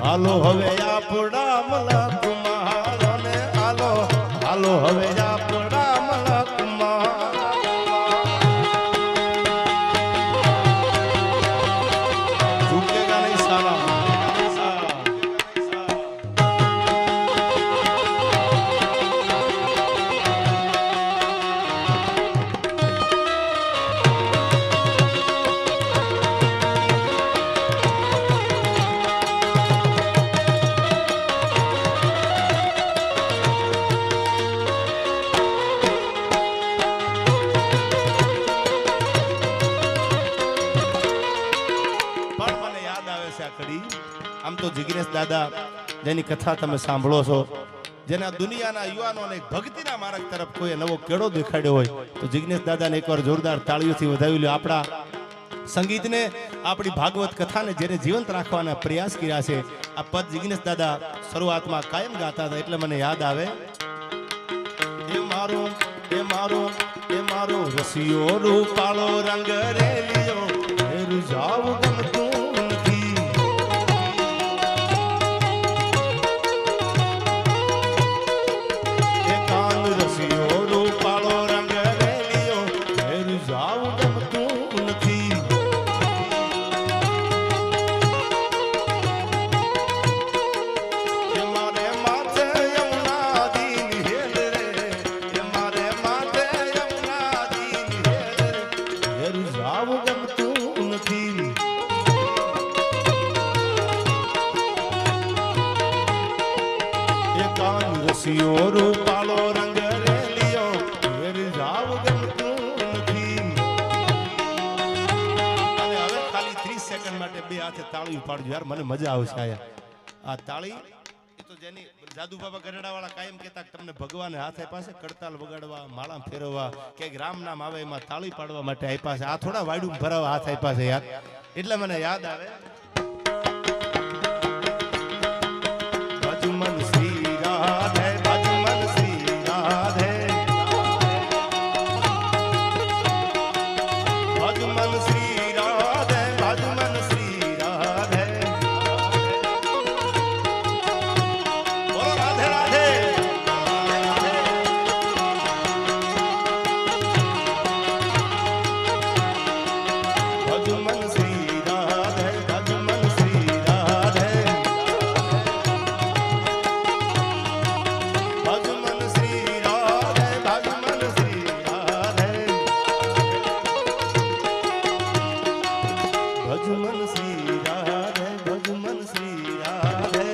હાલો હવે આપણા મલકમાં, હાલો ને હાલો હાલો હવે આપણા મલકમાં. આમ તો જિગ્નેશ દાદા જેની કથા તમે સાંભળો છો, જેના દુનિયાના યુવાનોને ભક્તિના માર્ગ તરફ કોઈ નવો કેળો દેખાડ્યો હોય તો જિગ્નેશ દાદાને એકવાર જોરદાર તાળીઓથી વધાવી લ્યો. આપણા સંગીતને, આપણી ભાગવત કથાને જેને જીવંત રાખવાના પ્રયાસ કર્યા છે, આ પદ જિગ્નેશ દાદા શરૂઆતમાં કાયમ ગાતા હતા. એટલે મને યાદ આવે એ મારો એ મારો એ મારો રસિયો રૂપાળો રંગ રેલિયો એ રૂજાવ ગમતું રૂપાળો રંગ રેલિયો ઘેર જાવ ગમતું નથી. અને હવે ખાલી 30 સેકન્ડ માટે બે હાથે તાળી પાડજો યાર, મને મજા આવશે આયા. આ તાળી એ તો જેની જાદુ બાબા ગરડા વાળા કાયમ કહેતા તમને ભગવાને હાથે પાસે કડતાલ વગાડવા, માળા ફેરવવા કે રામ નામ આવે એમાં તાળી પાડવા માટે આપ્યા છે. આ થોડા વાયડું ભરાવા હાથ આપ્યા છે યાર. એટલે મને યાદ આવે ભજમન શ્રી રાધે, ભજમન શ્રી રાધે, ભજમન શ્રી રાધે, ભજમન શ્રી રાધે. બોલો રાધે રાધે. ભજમન શ્રી રાધે, ભજમન શ્રી રાધે, ભજમન શ્રી રાધે, ભજમન શ્રી રાધે, ભજમન શ્રી રાધે, ભજમન શ્રી રાધે.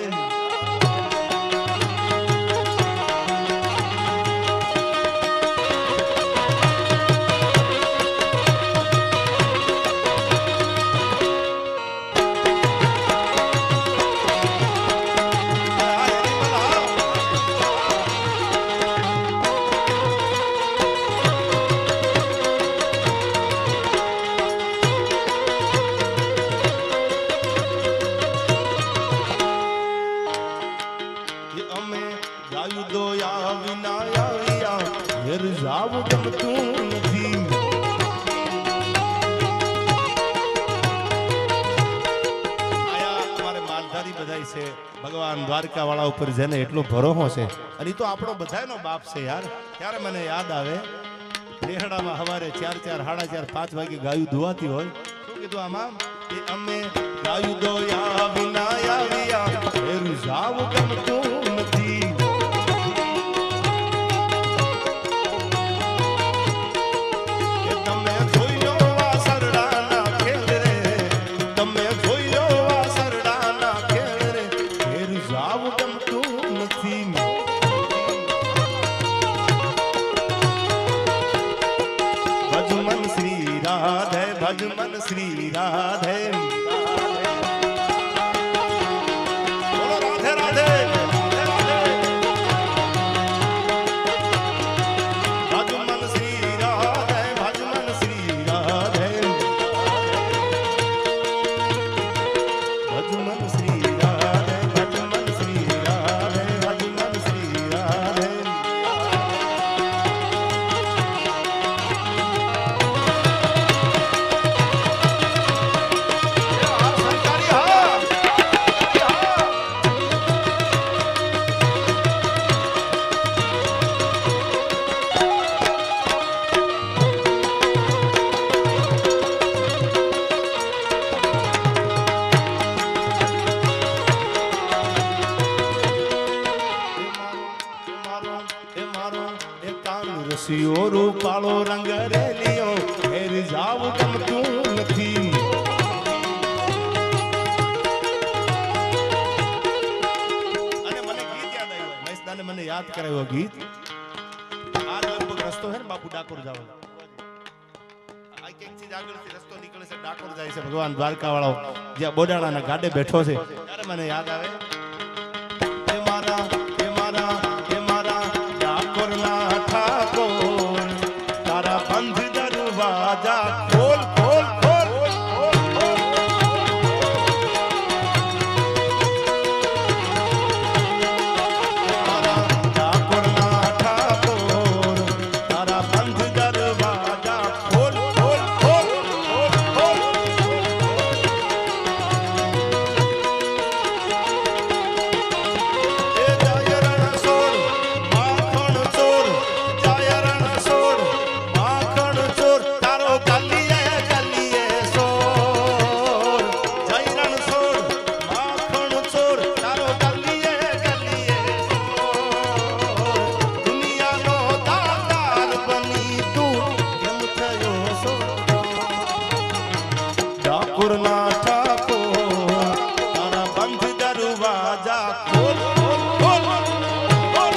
અમે ગાયું દોયા વિના આવ્યા ઘેર જાવ ગમતું નથી. આયા અમારે માલધારી બધાય છે, ભગવાન દ્વારકા વાળા ઉપર જેને એટલો ભરોસો છે, અને ઈ તો આપણો બધાયનો બાપ છે યાર. ત્યારે મને યાદ આવે રેહડામાં સવારે 4, 4, 4:30, 5 વાગે ગાયું ધોવાતી હોય. શું કીધું આમાં? એ અમે ગાયું દોયા વિના આવ્યા ફેર જાવ ગમતું નથી એ તમે જોઈ લો આ સરડાના ખેલ રે તમે જોઈ લો આ સરડાના ખેલ રે ફેર જાવ ગમતું નથી ભજમન શ્રી રાધે ભજમન શ્રી રાધે બોલો રાધે રાધે ભજમન શ્રી રાધે ભજમન શ્રી રાધે ભજમન શ્રી રાધે ભજમન શ્રી રાધે ભજમન શ્રી રાધે રસિયો રૂપાળો રંગ રેલિયો ફેર જાવ ગમતું નથી અને મને ગીત યાદ આવ્યું મહેશદાને મને યાદ કરાવ્યો ગીત આ લગભગ રસ્તો છે ને બાપુ ડાકોર જવાનો આ ક્યાંકથી જ આગળથી રસ્તો નીકળે છે ડાકોર જાય છે ભગવાન દ્વારકા વાળો જ્યાં બોડાણાના ગાડે બેઠો છે ત્યારે મને યાદ આવે એ મારા ડાકોરના ઠાકોર તારા બંધ દરવાજા ખોલ ખોલ ખોલ તારા ડાકોરના ઠાકોર તારા બંધ દરવાજા ખોલ ખોલ ખોલ ખોલ ખોલ એ જાય રણછોડ માખણ ચોર જાય રણછોડ માખણ ચોર તારો ગલીએ ગલીએ સોર જાય રણછોડ માખણ ચોર તારો ગલીએ ગલીએ સોર દુનિયાનો દાતાર બની તું કેમ થયો સો ડાકોરના ઠાકોર તારા બંધ દરવાજા ખોલ ખોલ ખોલ ખોલ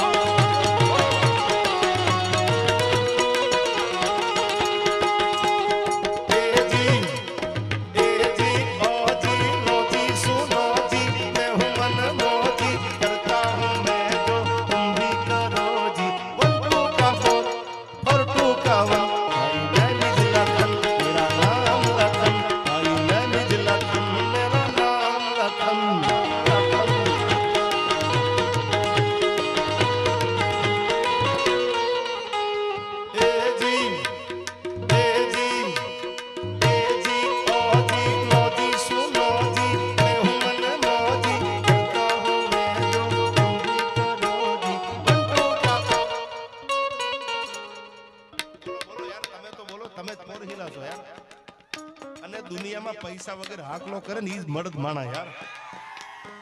એજી ઓજી લોજી સુનોજી मैं हूँ मन मोजी करता हूँ मैं जो तुम भी करो जी वन टू का फोर फोर टू का वन भाई मैं निज लखन मेरा नाम लखन भाई मैं निज लखन मेरा नाम लखन एजी ओजी लोजी सुनोजी मैं हूँ मन मोजी करता हूँ मैं जो तुम भी करो जी वन टू का બોલો યાર તમે તો બોલો તમે જ મોર હિલા છો યાર અને દુનિયામાં પૈસા વગર હાકલો કરે ને ઈ જ મર્દ માણા યાર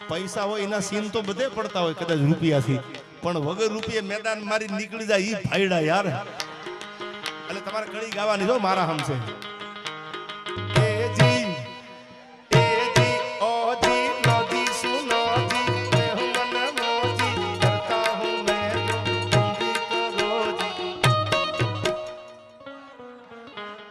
પૈસા હોય એના સીન તો બધે પડતા હોય કદાચ રૂપિયાથી પણ વગર રૂપિયે મેદાન મારી નીકળી જાય ઈ ફાયડા યાર એટલે તમારે કડી ગાવાની જો મારા હમસે એજી ઓજી લોજી સુનોજી मैं हूँ मन मोजी करता हूँ मैं जो तुम भी करो जी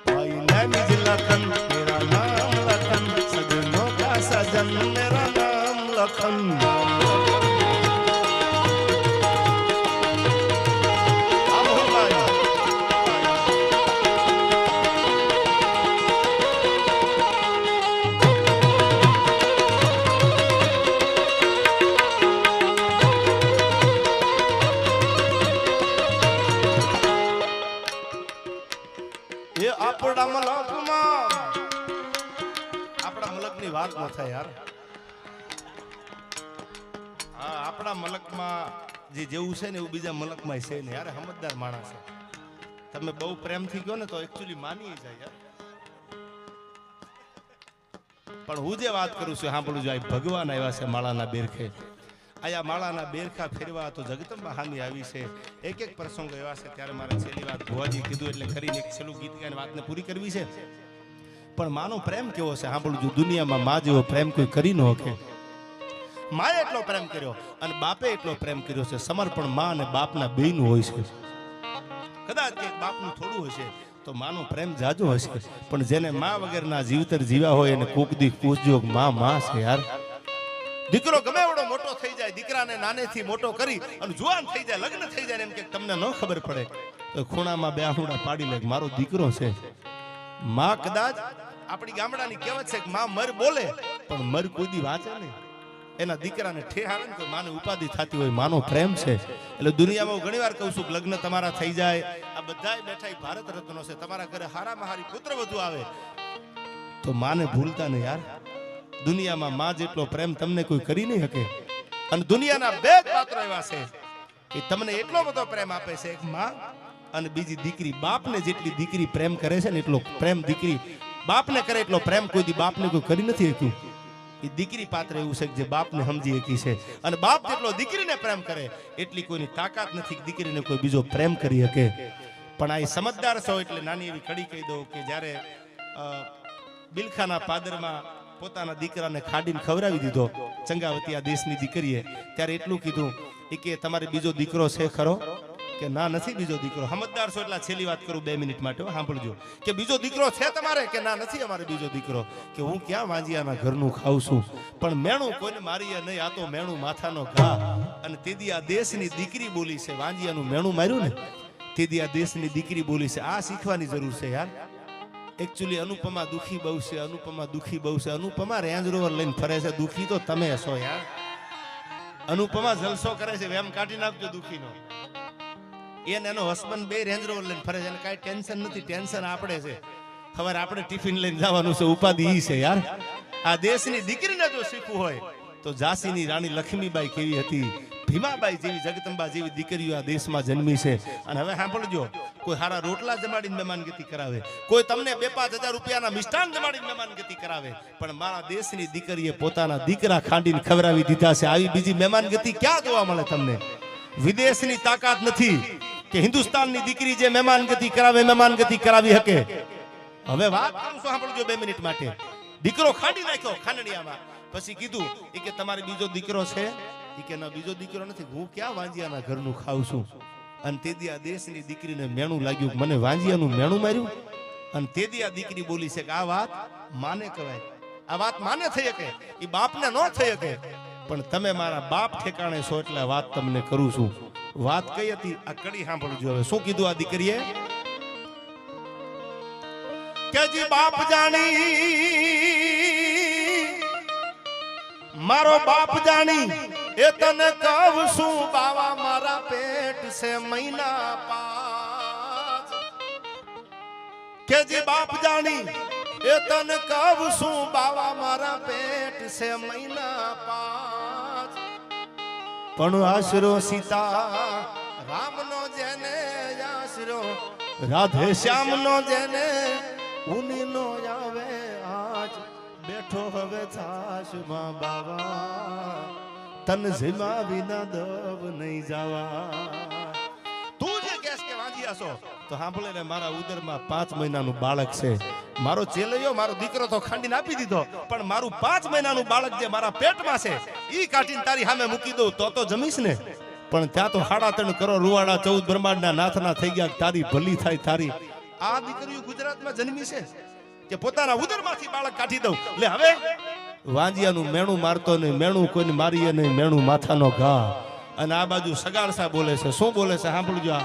भाई मैं निज लखन मेरा नाम लखन सजनों का सजन मेरा नाम लखन अब हो भाई એ આપણા મલકની વાત ન થાય યાર હા આપણા મલકમાં જે જેવું છે ને એવું બીજા મલકમાં છે ને યાર સમજદાર માણસ છે તમે બહુ પ્રેમથી કહો ને તો એકચ્યુઅલી માની જાય યાર પણ હું જે વાત કરું છું સાંભળું છું, ભગવાન આવ્યા છે માળાના બેરખે. આયા માળાના બેરખા ફેરવા તો જગદંબા હામી આવી છે. એક એક પ્રસંગો એવા છે. ત્યારે મારે છેલ્લી વાત ભુવાજી કીધું એટલે કરીને એક છેલ્લું ગીત ગાઈને વાતને પૂરી કરવી છે. પણ માનો પ્રેમ કેવો છે સાંભળું છું. દુનિયામાં મા જેવો પ્રેમ કોઈ કરી ન શકે. માએ એટલો પ્રેમ કર્યો અને બાપે એટલો પ્રેમ કર્યો છે. સમર્પણ મા અને બાપના બેયનું હોય છે. કદાચ એક બાપનું થોડું હશે તો માનો પ્રેમ જાજો હશે, પણ જેને મા વગરના જીવતર જીવ્યા હોય એને કોક દી પૂછજો મા છે યાર. દીકરો ગમે એવડો મોટો થઈ જાય, દીકરાને નાનેથી મોટો કરી અને જુવાન થઈ જાય, લગ્ન થઈ જાય, એમ કે તમને ન ખબર પડે તો ખૂણામાં બે આહુડા પાડી લે મારો દીકરો છે. માં કદાચ આપણી ગામડાની કહેવત છે કે માં મર બોલે પણ મર કોઈ દી વાંચે નહીં. એના દીકરાને ઠેહાડે ને તો માને ઉપાધિ થતી હોય. માનો પ્રેમ છે. એટલે દુનિયામાં હું ઘણીવાર કહું છું કે લગ્ન તમારા થઈ જાય, આ બધાય બેઠા ભારત રત્નો છે, તમારા ઘરે હારામાં હારી પુત્ર વધુ આવે તો માને ભૂલતા નહીં યાર. દુનિયામાં માં જેટલો પ્રેમ તમને કોઈ કરી નહીં શકે. અને દુનિયાના બે જ પાત્રો એવા છે કે તમને એટલો બધો પ્રેમ આપે છે, એક માં અને બીજી દીકરી. બાપને જેટલી દીકરી પ્રેમ કરે છે ને એટલો પ્રેમ દીકરી બાપને કરે એટલો પ્રેમ કોઈ દી બાપને કોઈ કરી નથી શક્યું. એ દીકરી પાત્ર એવું છે જે બાપને સમજી શકી છે. અને બાપ જેટલો દીકરીને પ્રેમ કરે એટલી કોઈની તાકાત નથી કે દીકરીને કોઈ બીજો પ્રેમ કરી શકે. પણ આ સમજદાર છો એટલે નાની એવી કડી કહી દઉં કે જ્યારે બિલખાના પાદરમાં પોતાના દીકરાને ખાડીને ખવડાવી દીધો ચંગાવતી આ દેશની દીકરીએ, ત્યારે એટલું કીધું કે તમારે બીજો દીકરો છે ખરો? કે ના નથી બીજો દીકરો. સમજદાર છો એટલે છેલ્લી વાત કરું 2 મિનિટ માટે સાંભળજો. કે બીજો દીકરો છે તમારે? કે ના નથી અમારે બીજો દીકરો. કે હું ક્યાં વાંજિયાના ઘરનું ખાઉં છું, પણ મેણું કોઈને મારીએ નહીં, આ તો મેણું માથાનો ઘા. અને તેથી આ દેશની દીકરી બોલી છે, વાંજિયાનું મેણું માર્યું ને તેથી આ દેશની દીકરી બોલી છે. આ શીખવાની જરૂર છે યાર. એકચ્યુઅલી અનુપમા દુખી બહુ છે, અનુપમા દુખી બહુ છે. અનુપમા રેન્જ રોવર લઈને ફરે છે, દુખી તો તમે છો યાર. અનુપમા જલસો કરે છે, વેમ કાઢી નાખજો દુખીનો. એને એનો હસબન્ડ બે રેન્જ રોવર લઈને ફરે છે, એને કાંઈ ટેન્શન નથી. ટેન્શન આપણે છે. ખબર આપણે ટિફિન લઈને જવાનું છે, ઉપાધિ ઈ છે યાર. આ દેશની દીકરીને જો શીખવું હોય તો ઝાંસીની રાણી લક્ષ્મીબાઈ કેવી હતી, ભીમાબાઈ જેવી, જગદંબા જેવી દીકરીઓ આ દેશમાં જન્મી છે. અને હવે સાંભળજો, કોઈ હારા રોટલા જમાડીને મહેમાનગતિ કરાવે, કોઈ તમને 2-5 હજાર રૂપિયાના મિષ્ટાન જમાડીને મહેમાનગતિ કરાવે, પણ મારા દેશની દીકરીએ પોતાના દીકરા ખાંડીને ખવડાવી દીધા છે. આવી બીજી મહેમાનગતિ ક્યાં જોવા મળે તમને? વિદેશની તાકાત નથી કે હિન્દુસ્તાનની દીકરી જે મહેમાનગતિ કરાવે મહેમાનગતિ કરાવી શકે. હવે વાત કરું છું સાંભળજો 2 મિનિટ માટે. દીકરો ખાંડી નાખ્યો ખાંડણીયામાં, પછી કીધું કે તમારે બીજો દીકરો છે? કે ના બીજો દીકરો નથી, હું ક્યાં વાંજિયાના ઘરનું ખાઉં છું. અને તેથી આ દેશની દીકરીને મેણું લાગ્યું, મને વાંજિયાનું મેણું માર્યું. અને તેથી આ દીકરી બોલી છે કે આ વાત માને કહેવાય, આ વાત માને થઈ શકે, એ બાપને ન થઈ શકે. પણ તમે મારા બાપ ઠેકાણે છો એટલે વાત તમને કરું છું. વાત કઈ હતી આ કડી સાંભળજો. હવે શું કીધું આ દીકરીએ? કે જી બાપ જાણી, મારો બાપ જાણી એ તને કહું છું, બાવા મારા પેટ છે મહિના 5. કે જી બાપ જાણી એ તને કહું છું, બાવા મારા પેટ છે મહિના 5. પણ આશરો સીતા રામનો જેને આશરો, રાધે શ્યામનો જેને ઉનીનો આવે આજ, બેઠો હવે છાશમાં બાવા, તન જીમા વિના દવ નહીં જાવા. તું જે કહેશ કે વાંજિયા છો તો સાંભળે ને, મારા ઉદરમાં 5 મહિનાનું બાળક છે. મારો ચેલૈયો, મારો દીકરો તો ખાંડીને આપી દીધો, પણ મારું 5 મહિનાનું બાળક જે મારા પેટમાં છે ઈ કાઢીને તારી સામે મૂકી દઉં તો જમીશ ને. પણ ત્યાં તો 3.5 કરોડ રૂવાડા 14 બ્રહ્માંડના નાથના થઈ ગયા, તારી ભલી થાય તારી. આ દીકરીઓ ગુજરાતમાં જન્મી છે કે પોતાના ઉદરમાંથી બાળક કાઢી દઉં. લે હવે વાંજિયાનું મેણું મારતો નહીં, મેણું કોઈને મારીએ નહીં, મેણું માથાનો ઘા. અને આ બાજુ સગાળસા બોલે છે. શું બોલે છે સાંભળજો.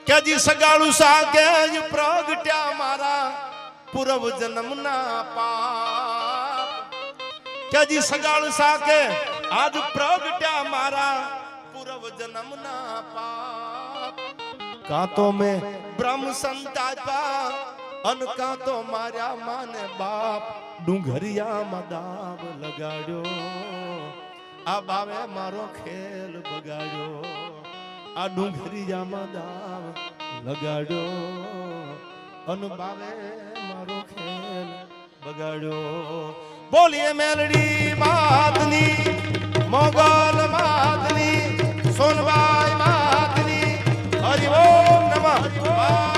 કે જી સગાળું સાગે પ્રગટ્યા મારા પૂર્વ જન્મના પાપ. કે જી સગાળું સાગે આજ પ્રગટ્યા મારા પૂર્વ જન્મના પાપ. કાં તો મેં બ્રહ્મ સંતાપા અન કાં તો માર્યા માને બાપ, ડુંગરિયામાં દાવ લગાડ્યો, આ બાવે મારો ખેલ બગાડ્યો, આ ડુંગરિયામાં દાવ લગાડ્યો, અન બાવે મારો ખેલ બગાડ્યો. બોલીએ મેલડી માતની, મોગલ માતની, સોનબાઈ માતની, હરિ ઓમ નમઃ.